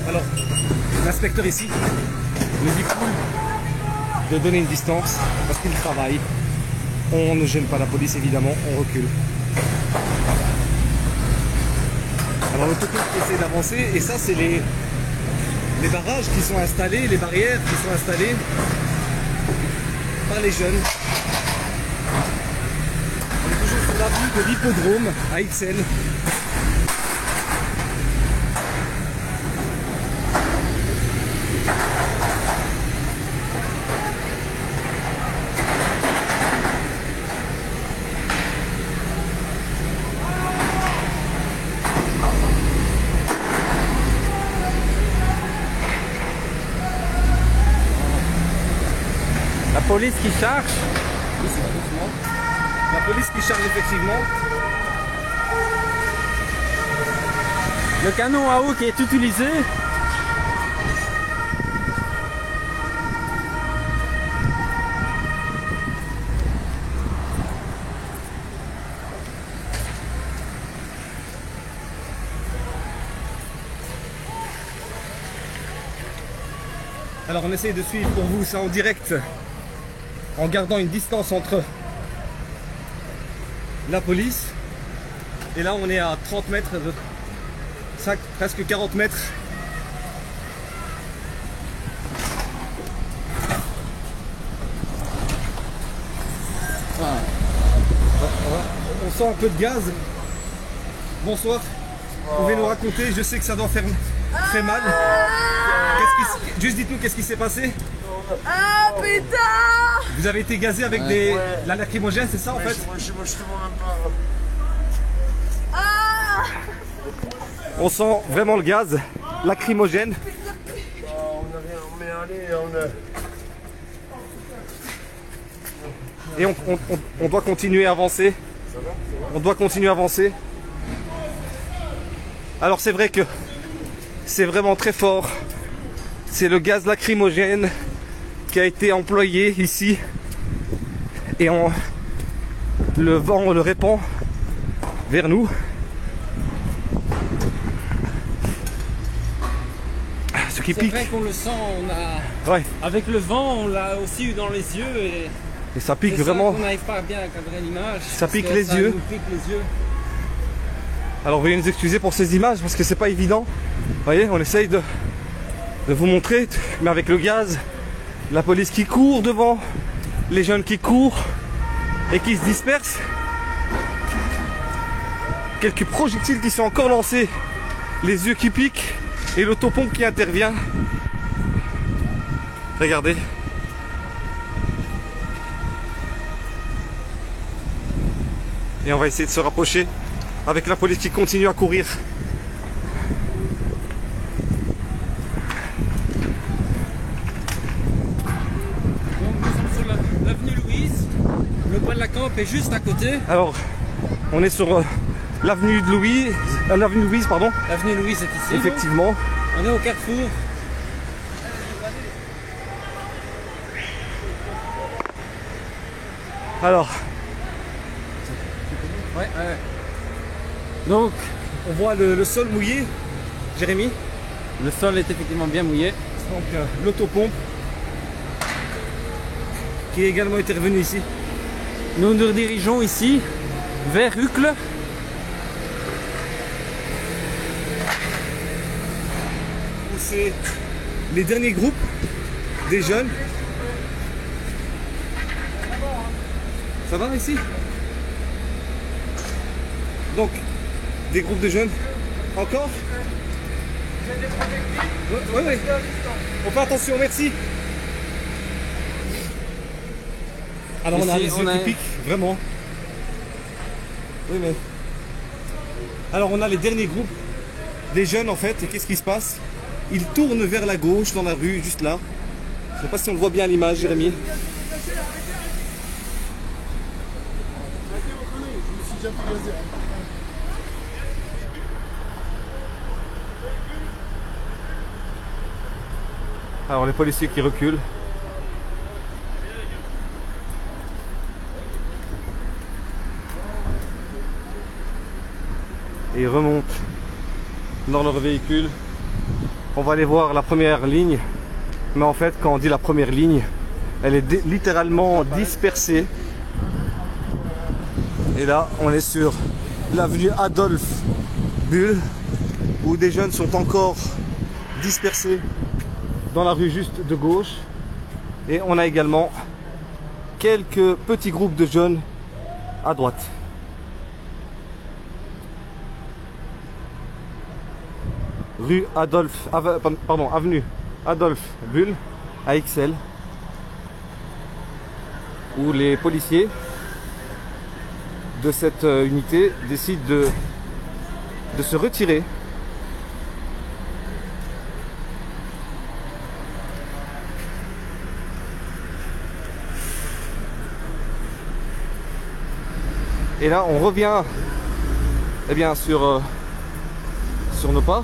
Alors, l'inspecteur ici nous dit de donner une distance parce qu'il travaille. On ne gêne pas la police évidemment, on recule. Alors l'autopiste essaie d'avancer et ça c'est les barrages qui sont installés, les barrières qui sont installées par les jeunes. On est toujours sur l'avenue de l'Hippodrome à Ixelles. La police qui charge. La police qui charge effectivement. Le canon à eau qui est utilisé. Alors on essaye de suivre pour vous ça en direct en gardant une distance entre la police et là on est à 30 mètres, presque 40 mètres. Voilà. On sent un peu de gaz. Bonsoir. Vous pouvez nous raconter, je sais que ça doit faire très mal. Juste dites-nous qu'est-ce qui s'est passé. Ah putain! Vous avez été gazé avec la lacrymogène, c'est ça en fait? Ah! On sent vraiment le gaz lacrymogène. Et on doit continuer à avancer. On doit continuer à avancer. Alors c'est vrai que c'est vraiment très fort. C'est le gaz lacrymogène qui a été employé ici. Et le vent le répand vers nous. Ce qui C'est pique. vrai qu'on le sent, Ouais. avec le vent, on l'a aussi eu dans les yeux. Et ça pique c'est ça vraiment. qu'on n'arrive pas à bien cadrer l'image. Ça pique parce que les ça yeux. nous pique les yeux. Alors veuillez nous excuser pour ces images parce que c'est pas évident. Vous voyez, on essaye de vous montrer, mais avec le gaz, la police qui court devant, les jeunes qui courent et qui se dispersent. Quelques projectiles qui sont encore lancés, les yeux qui piquent et l'autopompe qui intervient. Regardez. Et on va essayer de se rapprocher avec la police qui continue à courir. Donc nous sommes sur l'avenue Louise. Le point de la camp est juste à côté. Alors, on est sur l'avenue de Louise, l'avenue Louise, pardon. L'avenue Louise est ici. Effectivement. On est au carrefour. Alors, Ouais. Donc, on voit le sol mouillé, Jérémy. le sol est effectivement bien mouillé. Donc, l'autopompe qui est également intervenue ici. Nous nous dirigeons ici vers Uccle. Où c'est les derniers groupes des jeunes. Ça va ici? Donc, des groupes de jeunes. Encore? Oui, oui. On fait attention, merci. Alors on a Ici, les on yeux a- qui piquent, vraiment. Oui, mais... Alors on a les derniers groupes des jeunes en fait, et qu'est-ce qui se passe? Ils tournent vers la gauche dans la rue, juste là. Je sais pas si on le voit bien à l'image, Jérémy. Alors les policiers qui reculent. Et ils remontent dans leur véhicule. On va aller voir la première ligne. Mais en fait, quand on dit la première ligne, elle est littéralement dispersée. Et là, on est sur l'avenue Adolphe Bull, où des jeunes sont encore dispersés dans la rue juste de gauche. Et on a également quelques petits groupes de jeunes à droite. Avenue Adolphe Bull à Ixelles, où les policiers de cette unité décident de se retirer. Et là, on revient eh bien, sur nos pas.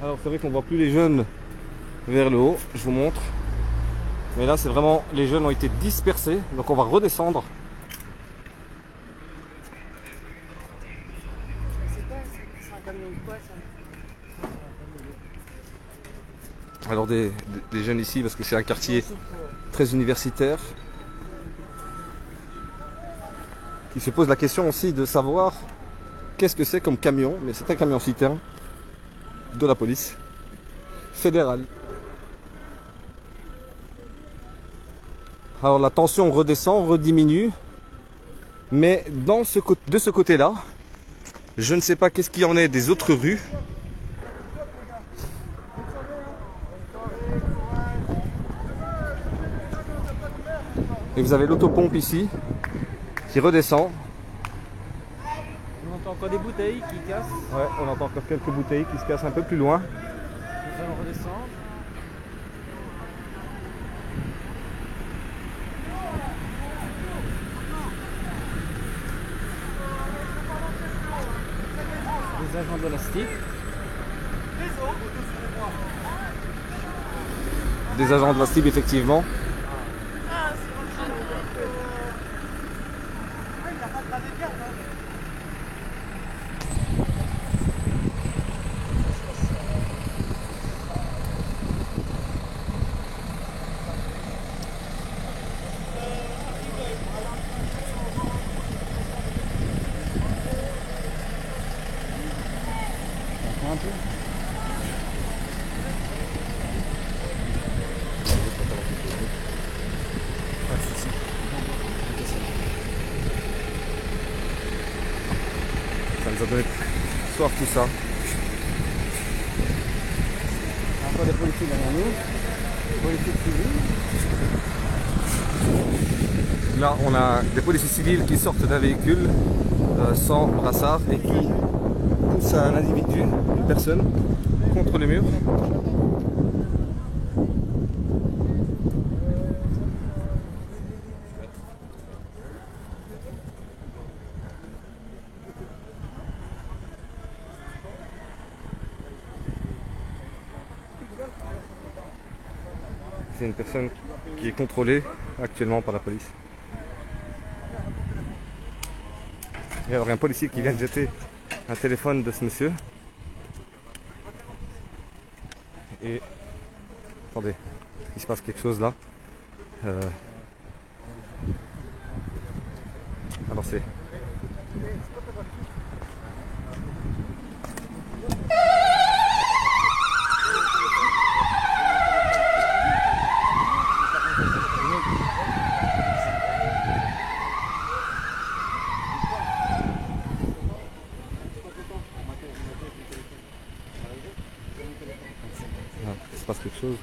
Alors c'est vrai qu'on voit plus les jeunes vers le haut, je vous montre. Mais là c'est vraiment, les jeunes ont été dispersés, donc on va redescendre. Alors des jeunes ici parce que c'est un quartier très universitaire. Qui se pose la question aussi de savoir qu'est-ce que c'est comme camion, mais c'est un camion citerne de la police fédérale. Alors la tension redescend, rediminue. Mais de ce côté-là, je ne sais pas qu'est-ce qu'il y en est des autres rues. Et vous avez l'autopompe ici qui redescend. On entend encore des bouteilles qui cassent. Ouais, on entend encore quelques bouteilles qui se cassent un peu plus loin. Nous allons redescendre. Des agents de la STIB. Des agents de la STIB, effectivement. Un peu. Ça nous a donné soif tout ça. Encore des policiers derrière nous. Policiers civils. Là, on a des policiers civils qui sortent d'un véhicule sans brassard et qui poussent un individu, une personne, contre le mur. C'est une personne qui est contrôlée actuellement par la police. Et alors, il y a un policier qui vient de jeter un téléphone de ce monsieur. Et attendez, il se passe quelque chose là. Alors c'est... Il se passe quelque chose.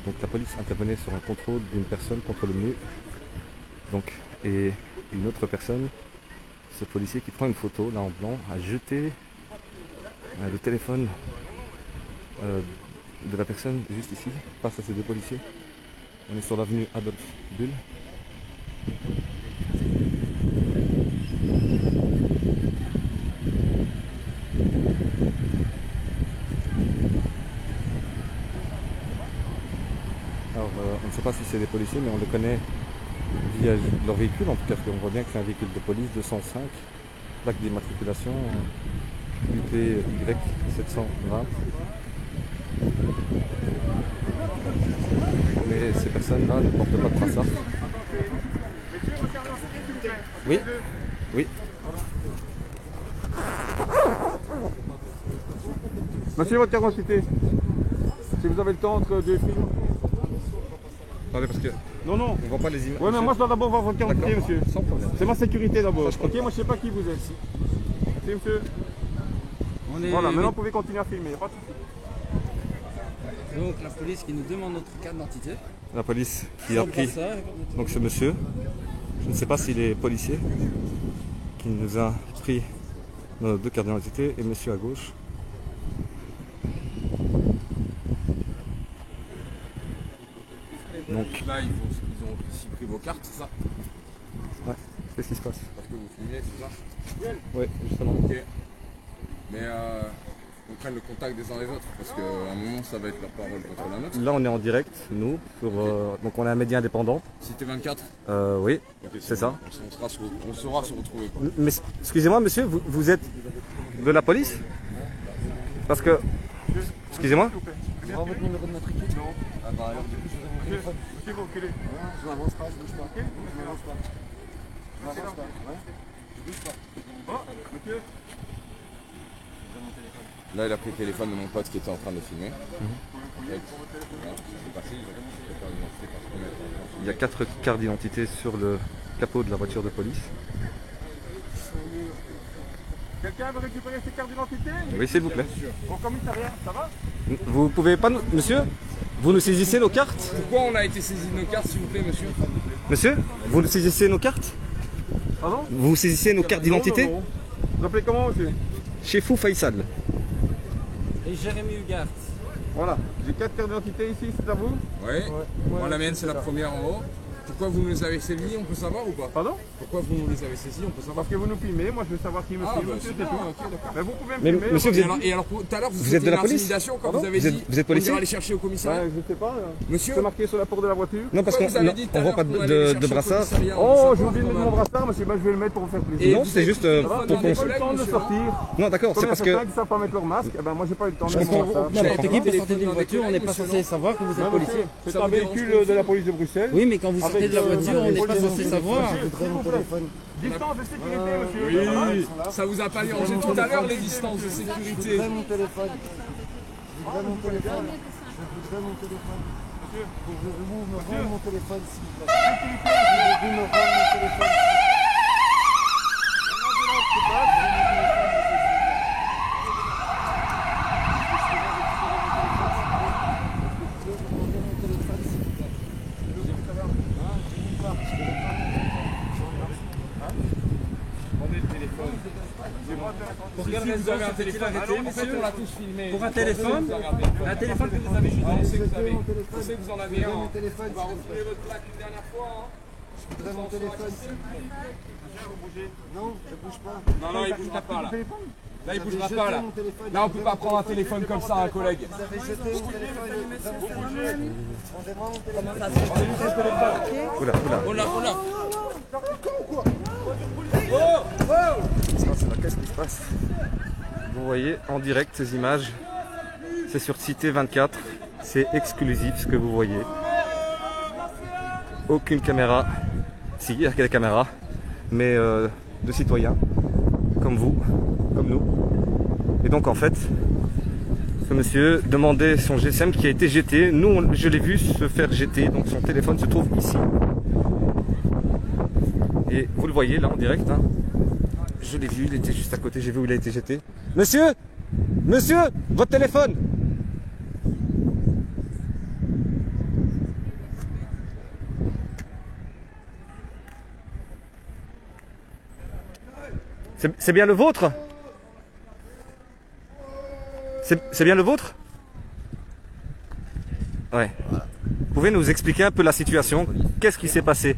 Donc la police intervenait sur un contrôle d'une personne contre le mur. Donc, et une autre personne, ce policier qui prend une photo là en blanc, a jeté le téléphone de la personne juste ici, face à ces deux policiers. On est sur l'avenue Adolphe Bull. Alors, on ne sait pas si c'est des policiers, mais on les connaît via leur véhicule, en tout cas, parce qu'on voit bien que c'est un véhicule de police 205, plaque d'immatriculation UPY 720. Mais ces personnes-là ne portent pas de brassard. Oui, oui. Monsieur, votre carte d'identité. Si vous avez le temps entre deux films. Attendez, parce que Non, non. on voit pas les images. Ouais, mais moi je dois d'abord voir votre carte d'identité, monsieur. Sans problème. C'est ma sécurité d'abord. Ça, je Ok, moi je sais pas qui vous êtes. Si, monsieur. On est Voilà, maintenant vous pouvez continuer à filmer, pas de souci. donc la police qui nous demande notre carte d'identité. La police qui a pris donc ce monsieur, je ne sais pas s'il est policier, qui nous a pris nos deux cartes d'identité et monsieur à gauche. Donc Là, ils ont aussi pris vos cartes, c'est ça? ouais, qu'est-ce qui se passe? Parce que vous filmez, c'est ça? Ouais, justement. Ok. Mais on prenne le contact des uns des autres, parce qu'à un moment, ça va être leur parole contre la nôtre. Là on est en direct, nous, sur, donc on est un média indépendant. Cité 24. Oui, Ok, c'est ça. On saura se retrouver. Quoi. Mais excusez-moi monsieur, vous êtes de la police? Parce que... Excusez-moi? Prends votre numéro de matricule. Non. Ah bah alors du coup, je vous Monsieur, monsieur, vous reculez. je n'avance pas, je bouge pas. Ok, Je n'avance pas. Je n'avance pas. Ouais. Je bouge pas. Bon, monsieur. Là, il a pris le téléphone de mon pote qui était en train de filmer. Il y a 4 cartes d'identité sur le capot de la voiture de police. Quelqu'un veut récupérer ses cartes d'identité? Oui, s'il vous plaît. Au commissariat, ça va? Vous pouvez pas nous... Monsieur, vous nous saisissez nos cartes? Pourquoi on a été saisi de nos cartes, s'il vous plaît, monsieur? Monsieur, vous nous saisissez nos cartes? Pardon? Vous saisissez nos cartes d'identité? Non. Vous appelez comment, monsieur? Chez Fou Faisal. Et Jérémy Hugart. Voilà, j'ai 4 cartes d'identité ici, c'est à vous? Oui. Moi, la mienne, c'est la première en haut. Pourquoi vous nous les avez saisis, on peut savoir ou pas? Pardon? Pourquoi vous nous les avez saisis, on peut savoir? Parce que vous nous filmez, moi je veux savoir qui me filme, bah, monsieur, c'est c'est bon, tout. ok, d'accord. Mais vous pouvez me Mais filmer. monsieur, vous êtes... Et alors, tout à l'heure, Vous êtes de la police? intimidation quand Pardon? vous avez dit Vous êtes policier? on ira aller chercher au commissariat. Ouais, je sais pas. Monsieur, C'est marqué sur la porte de la voiture. Non, parce pourquoi qu'on vous avez dit tout à on voit l'heure pas qu'on allait aller de chercher au brassard. commissariat, on Oh, veut j'ai savoir oublié de quand mettre mon même. brassard, monsieur, ben, je vais le mettre pour vous faire Et plaisir. Non, vous c'est êtes- juste Ça va, pour vous qu'on... n'avez pas eu le temps de monsieur, sortir. Non, d'accord, c'est Comme il y a parce que... certains qui ne savent pas mettre leur masque, eh ben moi j'ai pas eu le temps de Je mettre mon comprends. brassard. N'importe qui peut sortir d'une voiture, on n'est pas censé savoir que vous êtes policier. C'est un véhicule de la police de Bruxelles. Oui, mais quand vous sortez de la voiture, on n'est pas censé savoir. Distance de sécurité, monsieur. Oui, ça vous a pas dérangé tout à l'heure les distances de sécurité. mon téléphone. Je voudrais mon téléphone. Je voudrais mon téléphone. Pouvez-vous me rendre mon téléphone, s'il vous plaît? Pouvez-vous me rendre mon téléphone? Pour quelle raison Vous avez un téléphone arrêté, en fait, monsieur? on l'a tous filmé. Pour un téléphone? Un téléphone que vous avez jeté. On sait que vous en avez un. Mon téléphone, On va retrouver votre plaque une dernière fois. je voudrais mon téléphone. Non, je bouge pas. Non, non, il bougera pas là. Là, il Vous bougera avez pas jeté là. mon téléphone. Là, on peut pas prendre un téléphone comme ça à un collègue. Vous avez jeté mon téléphone. Rendez-moi mon téléphone. Oula, oula. On l'a. Qu'est-ce qui se passe? Vous voyez en direct ces images. C'est sur Cité 24. C'est exclusif ce que vous voyez. Aucune caméra. Si, il y a des caméras. Mais de citoyens. Comme vous. Comme nous. Et donc en fait, ce monsieur demandait son GSM qui a été jeté. Nous, je l'ai vu se faire jeter. Donc son téléphone se trouve ici. Et vous le voyez là en direct. Hein. Je l'ai vu, il était juste à côté, j'ai vu où il a été jeté. Monsieur! Monsieur! Votre téléphone! C'est bien le vôtre? C'est bien le vôtre? Ouais. Vous pouvez nous expliquer un peu la situation? Qu'est-ce qui s'est passé?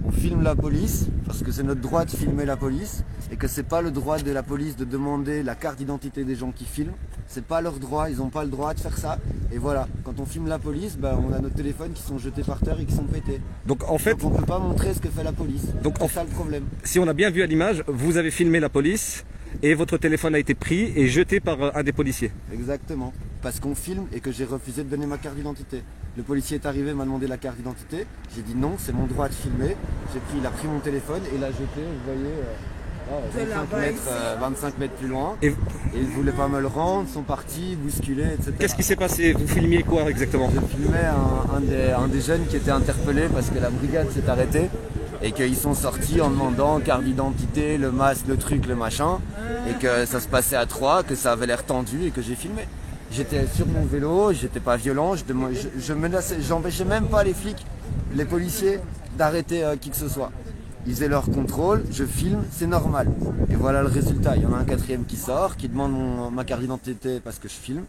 On filme la police parce que c'est notre droit de filmer la police et que c'est pas le droit de la police de demander la carte d'identité des gens qui filment. C'est pas leur droit, ils n'ont pas le droit de faire ça. Et voilà, quand on filme la police, bah, on a nos téléphones qui sont jetés par terre et qui sont pétés. Donc en fait, Donc on peut pas montrer ce que fait la police. Donc, c'est ça le problème. si on a bien vu à l'image, vous avez filmé la police et votre téléphone a été pris et jeté par un des policiers. Exactement. Parce qu'on filme et que j'ai refusé de donner ma carte d'identité. Le policier est arrivé, m'a demandé la carte d'identité. J'ai dit non, c'est mon droit de filmer. Il a pris mon téléphone et l'a jeté, vous voyez, 25 mètres plus loin. Et ils ne voulaient pas me le rendre, sont partis, bousculés, etc. qu'est-ce qui s'est passé? Vous filmiez quoi exactement? Je filmais un des jeunes qui était interpellé parce que la brigade s'est arrêtée et qu'ils sont sortis en demandant carte d'identité, le masque, le truc, le machin, et que ça se passait à 3, que ça avait l'air tendu et que j'ai filmé. J'étais sur mon vélo, j'étais pas violent, je menaçais, j'empêchais même pas les flics, les policiers d'arrêter qui que ce soit. Ils faisaient leur contrôle, je filme, c'est normal. Et voilà le résultat. Il y en a un quatrième qui sort, qui demande ma carte d'identité parce que je filme.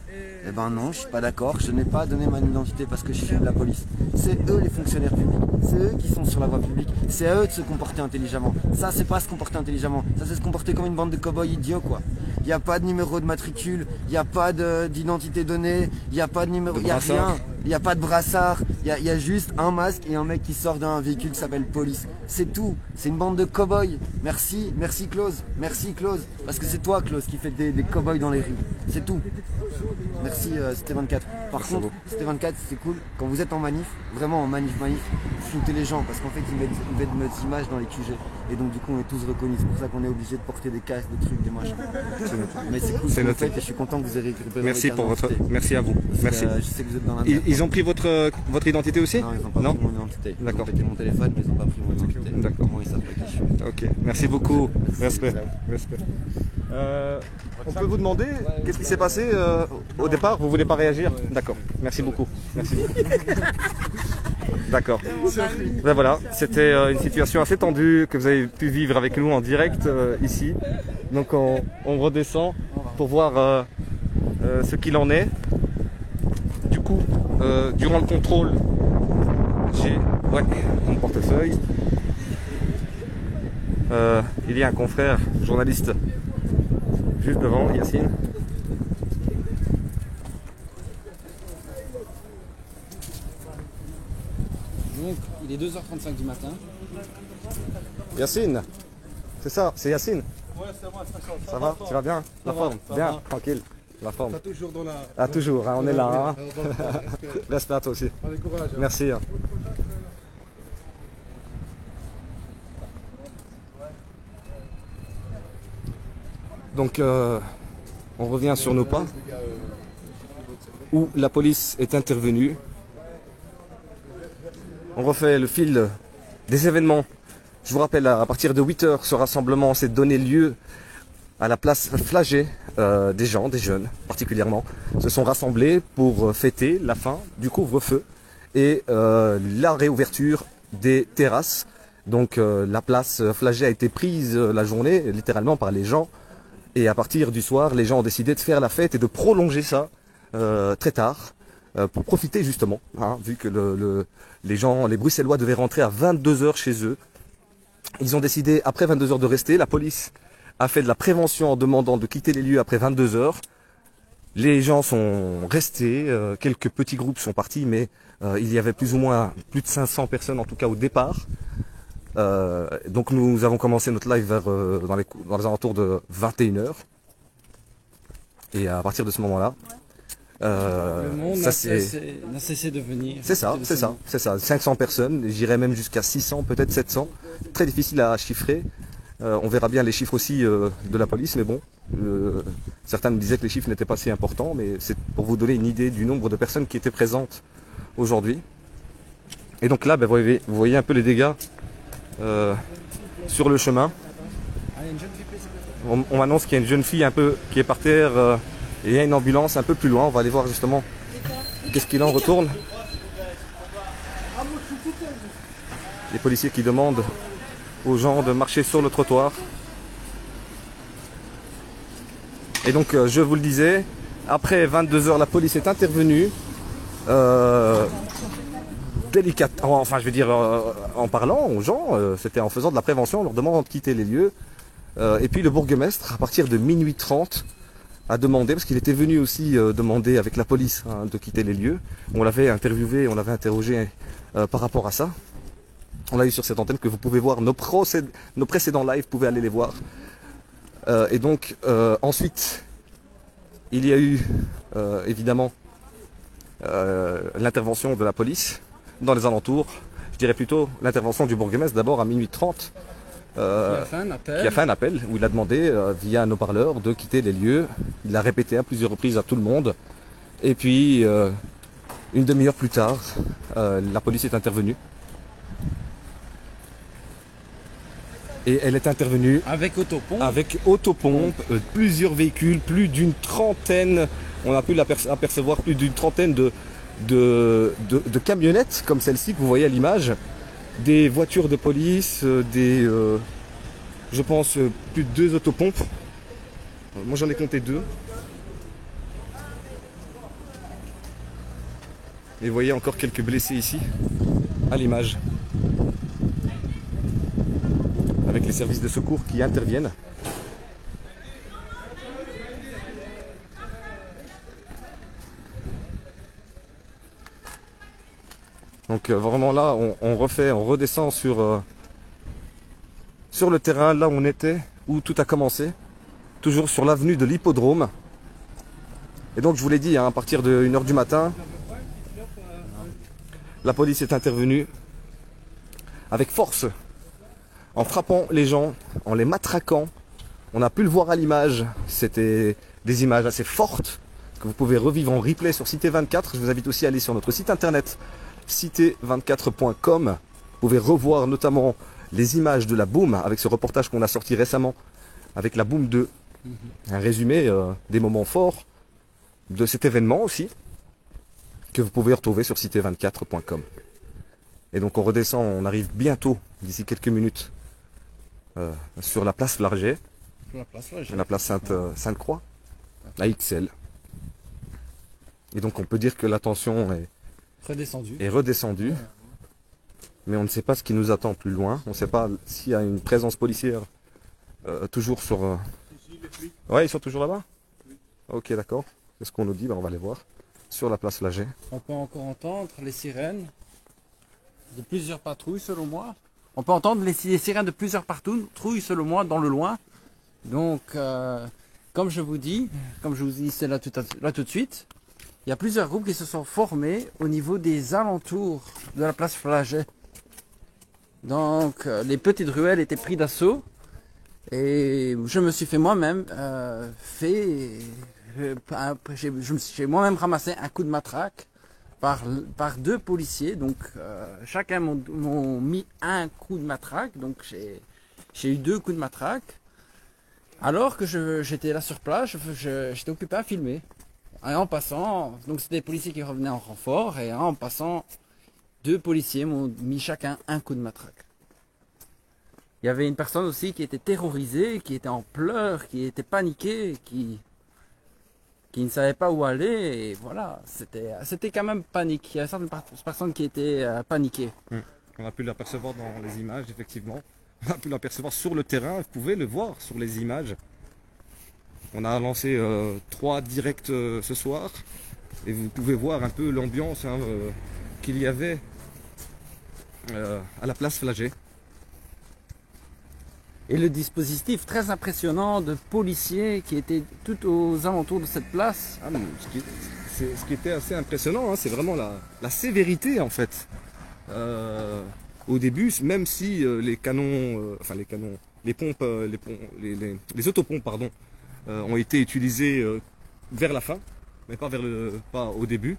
Eh ben non, je suis pas d'accord, je n'ai pas donné mon identité parce que je filme la police. C'est eux les fonctionnaires publics, c'est eux qui sont sur la voie publique, c'est à eux de se comporter intelligemment. Ça, c'est pas se comporter intelligemment, ça c'est se comporter comme une bande de cow-boys idiots quoi. Il n'y a pas de numéro de matricule, il n'y a pas d'identité donnée, il n'y a pas de numéro, il n'y a rien. Il n'y a pas de brassard, il y a juste un masque et un mec qui sort d'un véhicule qui s'appelle police. C'est tout, c'est une bande de cow-boys. Merci, merci Clause, merci Clause. Parce que c'est toi Clause qui fait des cow-boys dans les rues. C'est tout. Merci Cité 24. Par contre, Cité 24 c'est cool, quand vous êtes en manif, vraiment en manif, shootez les gens parce qu'en fait ils mettent des images dans les QG. Et donc du coup on est tous reconnus. C'est pour ça qu'on est obligé de porter des casques, des trucs, des machins. Mais c'est cool, C'est vous noté. faites et je suis content que vous ayez récupéré Merci votre pour carte votre... d'identité. Merci à vous. Parce Merci. que, je sais que vous êtes dans la merde. Ils ont pris votre identité aussi? Non, ils n'ont pas Non pris mon identité. Ils D'accord. ont pété mon téléphone, mais ils n'ont pas pris mon identité. D'accord. Moi, ils savent pas qui je suis. Ok, merci beaucoup. Respect. Respect. On peut vous demander qu'est-ce qui s'est passé au départ? Vous voulez pas réagir? D'accord. Merci beaucoup. Merci beaucoup. D'accord. Ben voilà, c'était une situation assez tendue que vous avez pu vivre avec nous en direct ici. Donc on redescend pour voir ce qu'il en est. Du coup, durant le contrôle, j'ai mon portefeuille. Il y a un confrère journaliste juste devant, Yacine. Donc, il est 2h35 du matin. Yacine, c'est ça, c'est Yacine. Ouais, c'est moi, Ça va? Tu vas bien? La forme? Bien, tranquille. La forme. T'as toujours dans la... Ah, toujours, hein, on est là. Hein. Respect. Respect à toi aussi. Allez, courage. Hein. Merci. Hein. Donc, on revient sur nos pas, où la police est intervenue. On refait le fil des événements. Je vous rappelle, à partir de 8 h, ce rassemblement s'est donné lieu à la place Flagey. Des gens, des jeunes particulièrement, se sont rassemblés pour fêter la fin du couvre-feu et la réouverture des terrasses. Donc la place Flagey a été prise la journée, littéralement, par les gens. Et à partir du soir, les gens ont décidé de faire la fête et de prolonger ça très tard. Pour profiter justement, hein, vu que les Bruxellois devaient rentrer à 22 h chez eux. Ils ont décidé après 22 h de rester. La police a fait de la prévention en demandant de quitter les lieux après 22 h. Les gens sont restés, quelques petits groupes sont partis, mais il y avait plus ou moins plus de 500 personnes en tout cas au départ. Donc nous avons commencé notre live dans les alentours de 21 h. Et à partir de ce moment-là, le monde ça n'a c'est... cessé de venir. C'est ça, c'est ça, c'est ça. 500 personnes, j'irais même jusqu'à 600, peut-être 700. Très difficile à chiffrer. On verra bien les chiffres aussi de la police, mais bon, certains nous disaient que les chiffres n'étaient pas si importants, mais c'est pour vous donner une idée du nombre de personnes qui étaient présentes aujourd'hui. Et donc là, ben, vous voyez un peu les dégâts sur le chemin. On m'annonce qu'il y a une jeune fille un peu qui est par terre et il y a une ambulance un peu plus loin. On va aller voir justement qu'est-ce qu'il en retourne. Les policiers qui demandent aux gens de marcher sur le trottoir. Et donc je vous le disais, après 22 h, la police est intervenue délicatement, enfin je veux dire en parlant aux gens, c'était en faisant de la prévention, en leur demandant de quitter les lieux. Et puis le bourgmestre, à partir de minuit 30, a demandé, parce qu'il était venu aussi demander avec la police hein, de quitter les lieux. On l'avait interviewé, on l'avait interrogé par rapport à ça. On a eu sur cette antenne que vous pouvez voir nos précédents lives, vous pouvez aller les voir. Et donc ensuite, il y a eu évidemment l'intervention de la police dans les alentours. Je dirais plutôt l'intervention du bourgmestre d'abord à minuit 30. Qui a fait un appel où il a demandé via nos parleurs de quitter les lieux. Il l'a répété à plusieurs reprises à tout le monde. Et puis une demi-heure plus tard, la police est intervenue. Et elle est intervenue avec autopompe, plusieurs véhicules, plus d'une trentaine, on a pu apercevoir plus d'une trentaine de camionnettes comme celle-ci que vous voyez à l'image, des voitures de police, je pense plus de 2 autopompes. Moi j'en ai compté 2. Et vous voyez encore quelques blessés ici, à l'image. Avec les services de secours qui interviennent. Donc vraiment là, on redescend sur le terrain, là où on était, où tout a commencé. Toujours sur l'avenue de l'Hippodrome. Et donc je vous l'ai dit, hein, à partir de 1 h du matin, la police est intervenue avec force en frappant les gens, en les matraquant. On a pu le voir à l'image, c'était des images assez fortes que vous pouvez revivre en replay sur Cité 24. Je vous invite aussi à aller sur notre site internet cité24.com. Vous pouvez revoir notamment les images de la boum avec ce reportage qu'on a sorti récemment avec la boum 2. Un résumé des moments forts de cet événement aussi que vous pouvez retrouver sur cité24.com. Et donc on redescend, on arrive bientôt, d'ici quelques minutes, sur la place Flarget, la place Sainte-Croix, à XL. Et donc on peut dire que la tension est redescendue. Mais on ne sait pas ce qui nous attend plus loin. On ne sait pas s'il y a une présence policière toujours sur... Ouais, ils sont toujours là-bas. Ok, d'accord. C'est ce qu'on nous dit, on va les voir. Sur la place Flarget. On peut encore entendre les sirènes de plusieurs patrouilles selon moi. On peut entendre les sirènes de plusieurs patrouilles selon moi dans le loin. Donc, comme je vous dis, c'est là tout de suite, il y a plusieurs groupes qui se sont formés au niveau des alentours de la place Flarget. Donc, les petites ruelles étaient prises d'assaut et je me suis fait moi-même j'ai moi-même ramassé un coup de matraque par deux policiers. Donc, chacun m'ont mis un coup de matraque. Donc, j'ai eu 2 coups de matraque. Alors que j'étais là sur place, j'étais occupé à filmer. Et en passant, donc c'était des policiers qui revenaient en renfort, et en passant, 2 policiers m'ont mis chacun un coup de matraque. Il y avait une personne aussi qui était terrorisée, qui était en pleurs, qui était paniquée, qui ne savait pas où aller, et voilà, c'était quand même panique. Il y a certaines personnes qui étaient paniquées. On a pu l'apercevoir dans les images, effectivement. On a pu l'apercevoir sur le terrain, vous pouvez le voir sur les images. On a lancé 3 directs ce soir et vous pouvez voir un peu l'ambiance qu'il y avait à la place Flarget. Et le dispositif très impressionnant de policiers qui étaient tout aux alentours de cette place. Ah, ce qui était assez impressionnant, hein, c'est vraiment la sévérité en fait. Au début, même si les autopompes, pardon, ont été utilisés vers la fin, mais pas au début.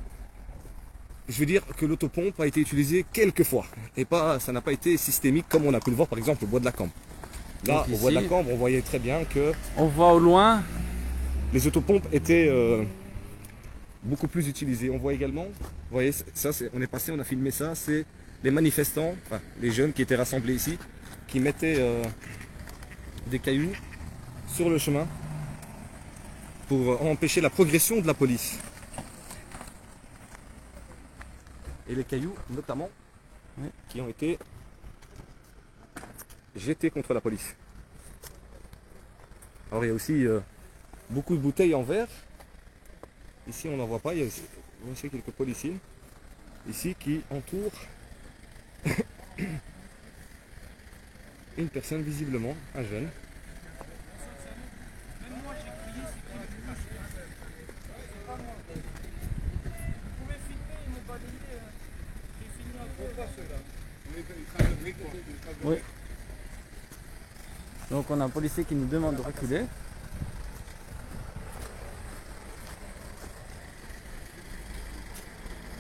Je veux dire que l'autopompe a été utilisée quelques fois, et ça n'a pas été systémique comme on a pu le voir par exemple au bois de la Cambre. Là, au bois de la Cambre, on voyait très bien que... On voit au loin. Les autopompes étaient beaucoup plus utilisées. On voit également, vous voyez, ça, on a filmé ça, c'est les manifestants, enfin, les jeunes qui étaient rassemblés ici, qui mettaient des cailloux sur le chemin pour empêcher la progression de la police. Et les cailloux, notamment, qui ont été jetés contre la police. Alors il y a aussi beaucoup de bouteilles en verre. Ici on n'en voit pas, il y a aussi quelques policiers ici qui entourent une personne visiblement, un jeune. Oui. Donc on a un policier qui nous demande de reculer.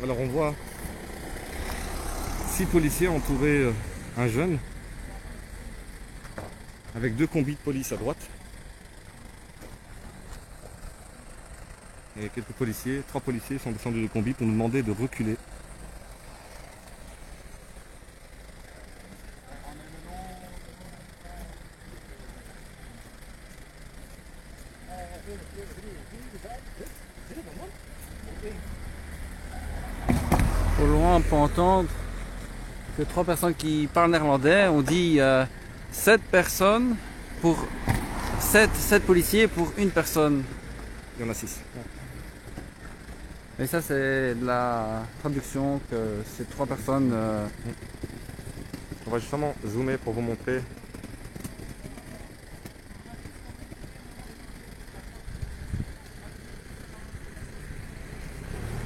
Alors on voit 6 policiers entourer un jeune avec 2 combis de police à droite. Et quelques policiers, 3 policiers sont descendus du combi pour nous demander de reculer. Au loin, on peut entendre que 3 personnes qui parlent néerlandais. On dit 7 personnes pour 7 policiers pour une personne. Il y en a 6. Et ça, c'est de la traduction que ces 3 personnes. On va justement zoomer pour vous montrer.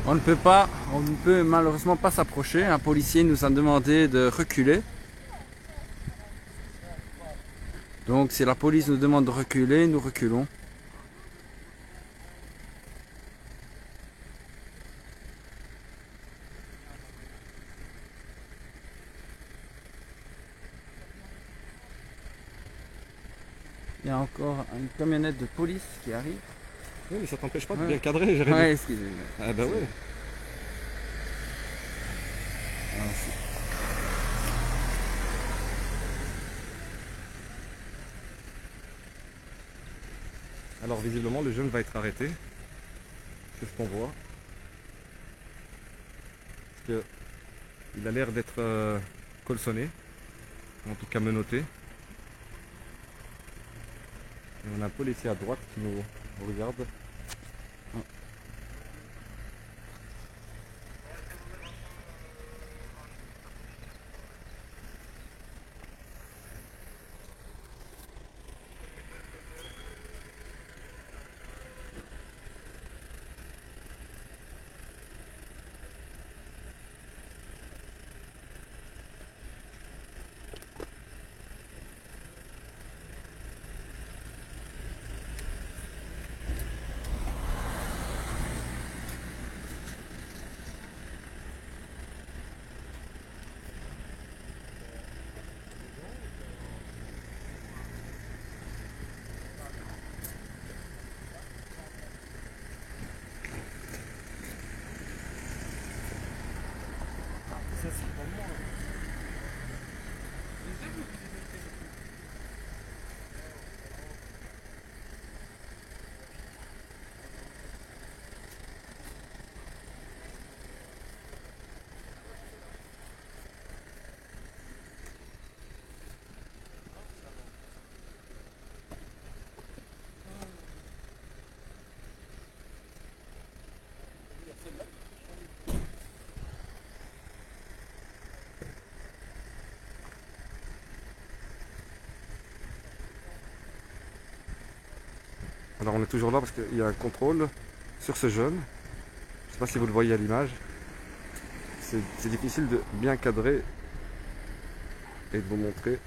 On ne peut malheureusement pas s'approcher. Un policier nous a demandé de reculer. Donc si la police nous demande de reculer, nous reculons. Il y a encore une camionnette de police qui arrive. Oui, mais ça t'empêche pas de Ouais. bien cadrer, Jérémy. Ouais, excusez-moi. Ah bah ouais. Alors visiblement le jeune va être arrêté. C'est ce qu'on voit. Parce que il a l'air d'être colçonné, en tout cas menotté. Et on a un policier à droite qui nous regarde. Alors on est toujours là parce qu'il y a un contrôle sur ce jeune. Je ne sais pas si vous le voyez à l'image. C'est difficile de bien cadrer et de vous montrer.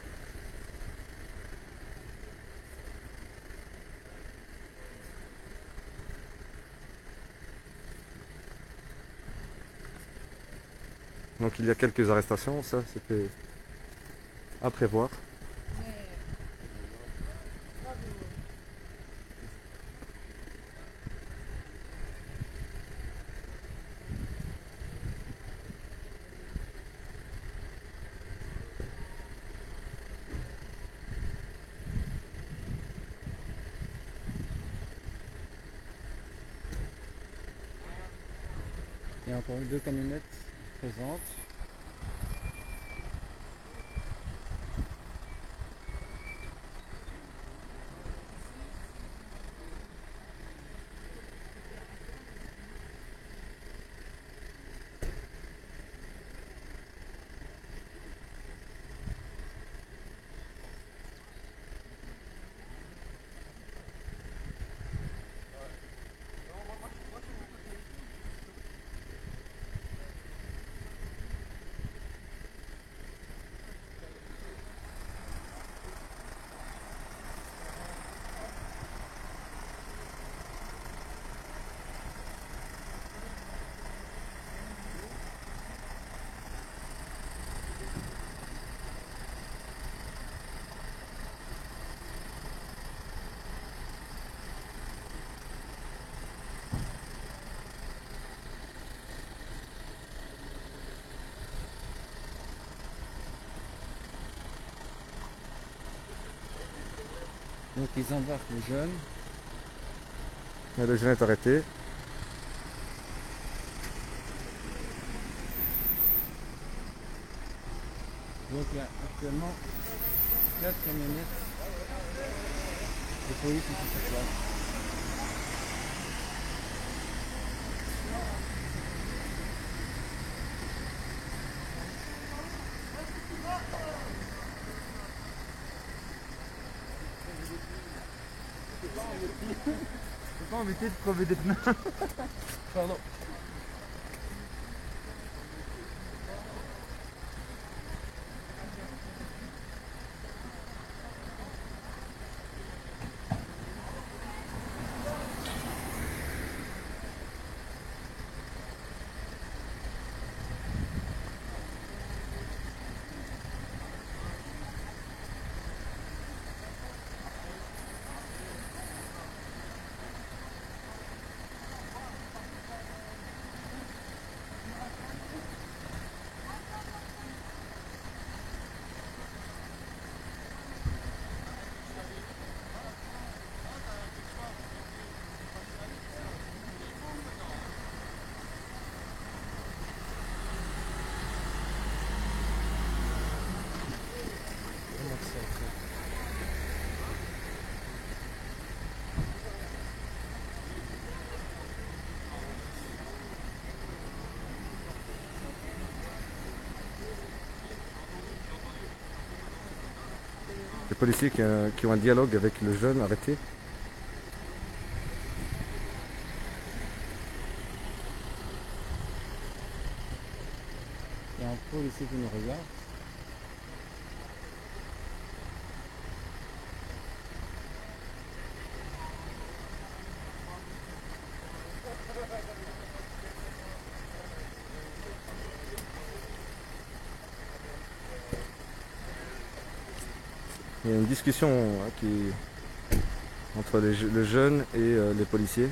Donc il y a quelques arrestations, ça c'était à prévoir. Il y a encore deux camionnettes présentes. Donc ils embarquent le jeune. Et le jeune est arrêté. Donc il y a actuellement 4 camionnettes de police qui sont sur place. Faut pas embêter de crever des pneus. Pardon. policiers qui ont un dialogue avec le jeune arrêté. Il y a un policier qui nous regarde. Il y a une discussion entre le jeune et les policiers.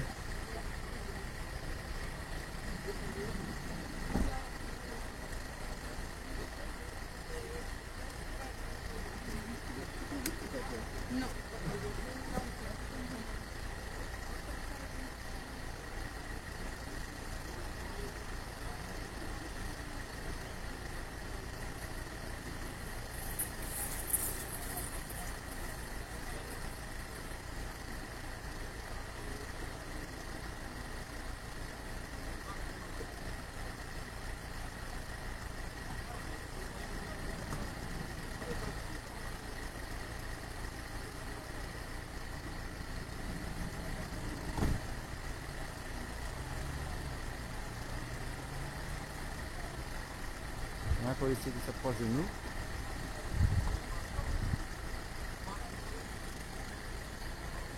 Il y a un policier qui s'approche de nous.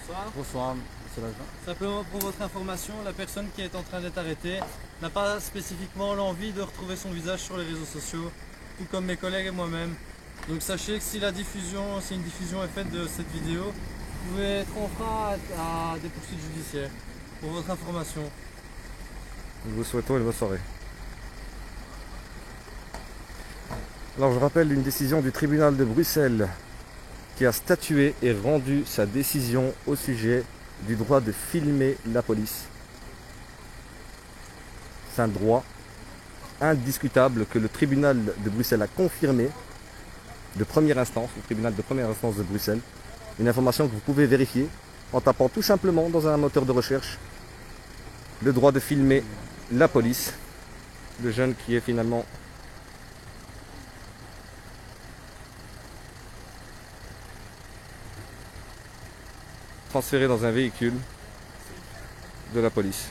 Bonsoir. Bonsoir, monsieur l'agent. Simplement pour votre information, la personne qui est en train d'être arrêtée n'a pas spécifiquement l'envie de retrouver son visage sur les réseaux sociaux, tout comme mes collègues et moi-même. Donc sachez que si une diffusion est faite de cette vidéo, vous pouvez être enfreint à des poursuites judiciaires. Pour votre information. Nous vous souhaitons une bonne soirée. Alors je rappelle une décision du tribunal de Bruxelles qui a statué et rendu sa décision au sujet du droit de filmer la police. C'est un droit indiscutable que le tribunal de Bruxelles a confirmé de première instance, le tribunal de première instance de Bruxelles. Une information que vous pouvez vérifier en tapant tout simplement dans un moteur de recherche le droit de filmer la police. Le jeune qui est finalement transféré dans un véhicule de la police.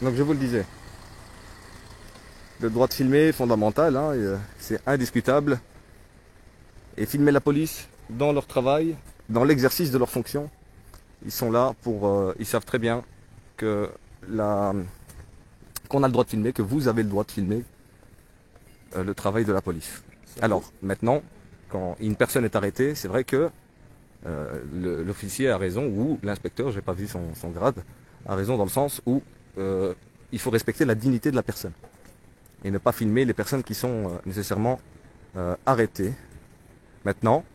Donc je vous le disais, le droit de filmer est fondamental, hein, c'est indiscutable. Et filmer la police dans leur travail, dans l'exercice de leurs fonctions, ils sont là pour... ils savent très bien que qu'on a le droit de filmer, que vous avez le droit de filmer le travail de la police. Alors maintenant, quand une personne est arrêtée, c'est vrai que l'officier a raison, ou l'inspecteur, j'ai pas vu son grade, a raison dans le sens où il faut respecter la dignité de la personne et ne pas filmer les personnes qui sont nécessairement arrêtées. Maintenant,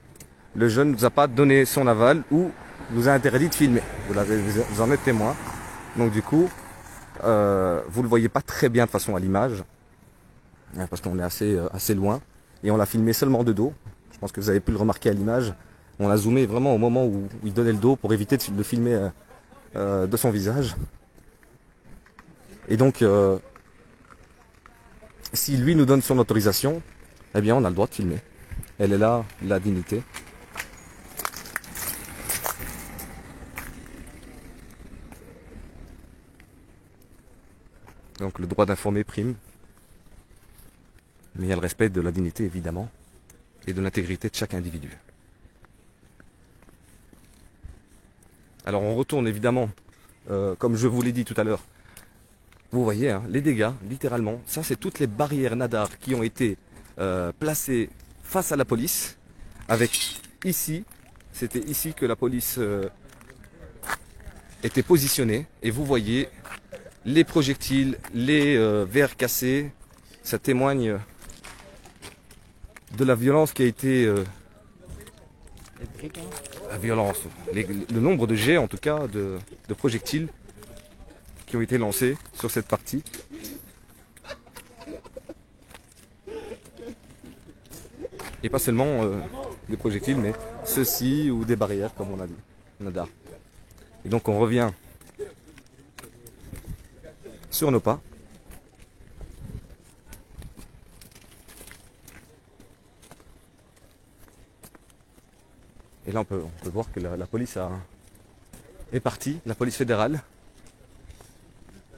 le jeune ne nous a pas donné son aval ou nous a interdit de filmer. Vous en êtes témoin. Donc du coup, vous ne le voyez pas très bien de façon à l'image, parce qu'on est assez loin, et on l'a filmé seulement de dos. Je pense que vous avez pu le remarquer à l'image. On a zoomé vraiment au moment où il donnait le dos pour éviter de le filmer de son visage. Et donc, si lui nous donne son autorisation, eh bien on a le droit de filmer. Elle est là, la dignité. Donc le droit d'informer prime. Mais il y a le respect de la dignité évidemment et de l'intégrité de chaque individu. Alors on retourne évidemment, comme je vous l'ai dit tout à l'heure, vous voyez hein, les dégâts, littéralement, ça c'est toutes les barrières nadar qui ont été placées face à la police, avec ici, c'était ici que la police était positionnée, et vous voyez les projectiles, les verres cassés, ça témoigne de la violence qui a été... la violence, le nombre de jets en tout cas, de projectiles qui ont été lancés sur cette partie. Et pas seulement des projectiles, mais ceux-ci ou des barrières comme on a dit, nadar. Et donc on revient sur nos pas. là, on peut voir que la police est partie, la police fédérale,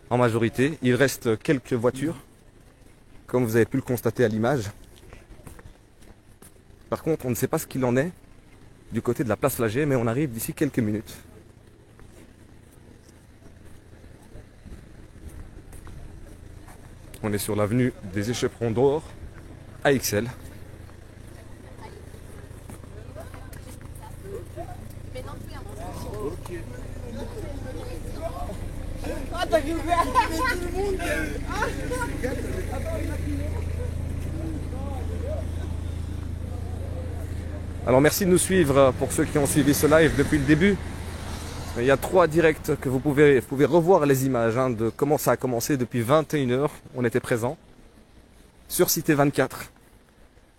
en majorité. Il reste quelques voitures, comme vous avez pu le constater à l'image. Par contre, on ne sait pas ce qu'il en est du côté de la place Flagey, mais on arrive d'ici quelques minutes. On est sur l'avenue des Échepperons d'Or, à Ixelles. Alors merci de nous suivre pour ceux qui ont suivi ce live depuis le début. Il y a 3 directs que vous pouvez revoir les images de comment ça a commencé depuis 21 h. On était présents sur Cité 24.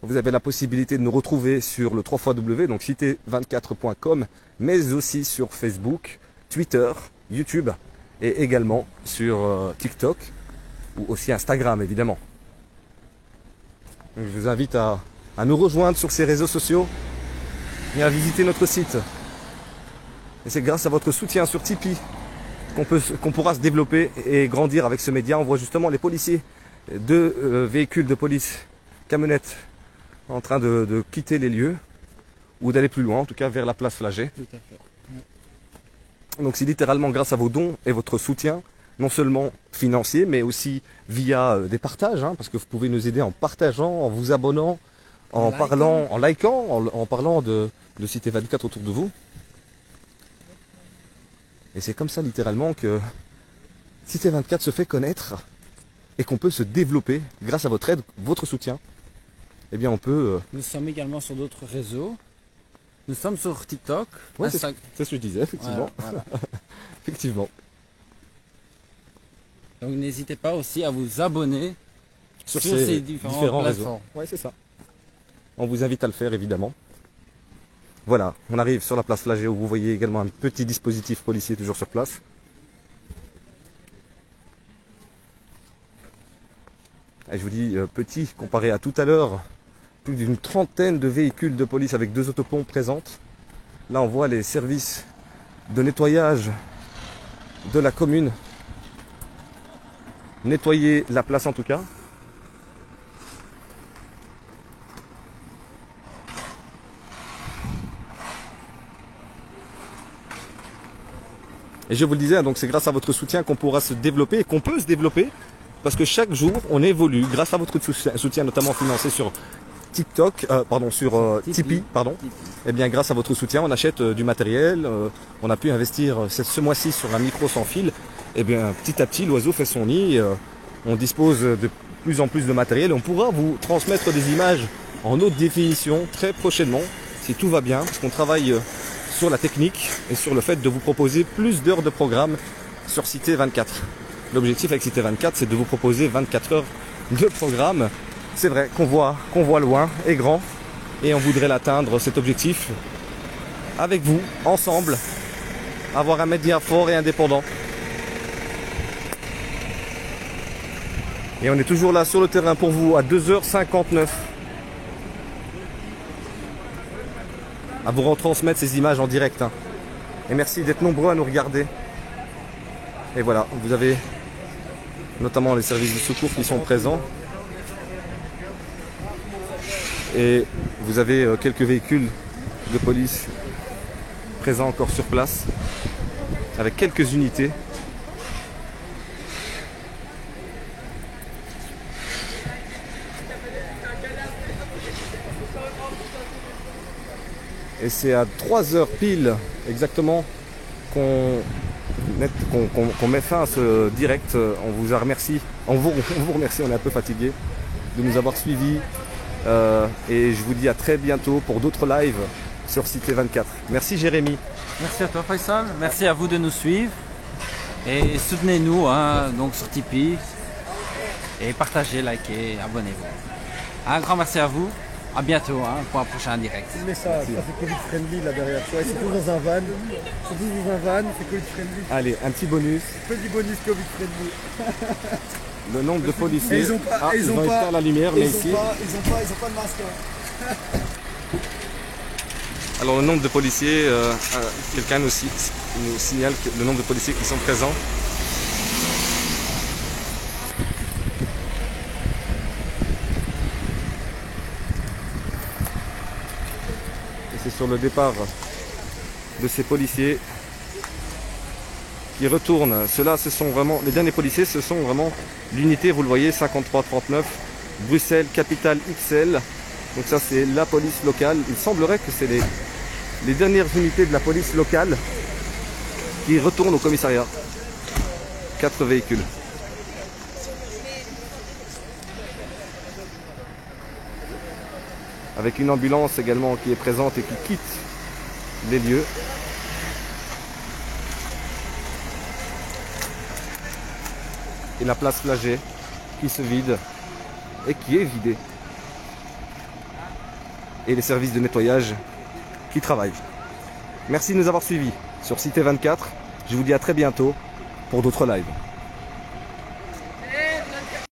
Vous avez la possibilité de nous retrouver sur le 3xW, donc cité24.com, mais aussi sur Facebook, Twitter, YouTube et également sur TikTok ou aussi Instagram évidemment. Donc, je vous invite à nous rejoindre sur ces réseaux sociaux et à visiter notre site. Et c'est grâce à votre soutien sur Tipeee qu'on pourra se développer et grandir avec ce média. On voit justement les policiers, 2 véhicules de police, camionnettes, en train de quitter les lieux, ou d'aller plus loin, en tout cas vers la place Flagey. Tout à fait. Donc c'est littéralement grâce à vos dons et votre soutien, non seulement financier, mais aussi via des partages, parce que vous pouvez nous aider en partageant, en vous abonnant, en parlant de Cité 24 autour de vous. Et c'est comme ça littéralement que Cité 24 se fait connaître et qu'on peut se développer grâce à votre aide, votre soutien. Eh bien on peut... Nous sommes également sur d'autres réseaux. Nous sommes sur TikTok. Ouais, c'est ce que je disais, effectivement. Voilà. Effectivement. Donc n'hésitez pas aussi à vous abonner sur ces différents réseaux. Ouais, c'est ça. On vous invite à le faire évidemment. Voilà, on arrive sur la place Flagey où vous voyez également un petit dispositif policier toujours sur place. Et je vous dis petit comparé à tout à l'heure, plus d'une 30aine de véhicules de police avec 2 autopompes présentes. Là on voit les services de nettoyage de la commune nettoyer la place en tout cas. Et je vous le disais, donc c'est grâce à votre soutien qu'on pourra se développer et qu'on peut se développer. Parce que chaque jour, on évolue grâce à votre soutien, notamment financé sur TikTok, sur Tipeee, Et bien grâce à votre soutien, on achète du matériel. On a pu investir ce mois-ci sur un micro sans fil. Et bien petit à petit, l'oiseau fait son nid. On dispose de plus en plus de matériel. On pourra vous transmettre des images en haute définition très prochainement, si tout va bien, parce qu'on travaille sur la technique et sur le fait de vous proposer plus d'heures de programme sur Cité 24. L'objectif avec Cité 24, c'est de vous proposer 24 heures de programme. C'est vrai qu'on voit loin et grand, et on voudrait l'atteindre, cet objectif, avec vous, ensemble, avoir un média fort et indépendant. Et on est toujours là sur le terrain pour vous à 2h59. À vous retransmettre ces images en direct. Et merci d'être nombreux à nous regarder. Et voilà, vous avez notamment les services de secours qui sont présents. Et vous avez quelques véhicules de police présents encore sur place, avec quelques unités. Et c'est à 3h pile exactement qu'on met fin à ce direct. On vous remercie, on vous remercie, on est un peu fatigué de nous avoir suivis. Et je vous dis à très bientôt pour d'autres lives sur Cité 24. Merci Jérémy. Merci à toi Faisal, merci à vous de nous suivre. Et soutenez-nous donc sur Tipeee. Et partagez, likez, abonnez-vous. Un grand merci à vous. À bientôt pour un prochain direct. Mais ça fait Covid friendly là derrière toi. C'est tout dans un van. C'est tout dans un van, c'est Covid friendly. Allez, un petit bonus. Petit bonus Covid friendly. Le nombre de policiers. Ils ont pas, ils ont éteint la lumière, mais ici. Ils ont pas de masque. Alors le nombre de policiers, quelqu'un nous signale le nombre de policiers qui sont présents. Et c'est sur le départ de ces policiers qui retournent. Ceux-là, ce sont vraiment, les derniers policiers, ce sont vraiment l'unité, vous le voyez, 5339, Bruxelles, capitale XL. Donc ça c'est la police locale. Il semblerait que c'est les dernières unités de la police locale qui retournent au commissariat. 4 véhicules. Avec une ambulance également qui est présente et qui quitte les lieux. Et la place Flagey qui se vide et qui est vidée. Et les services de nettoyage qui travaillent. Merci de nous avoir suivis sur Cité 24. Je vous dis à très bientôt pour d'autres lives.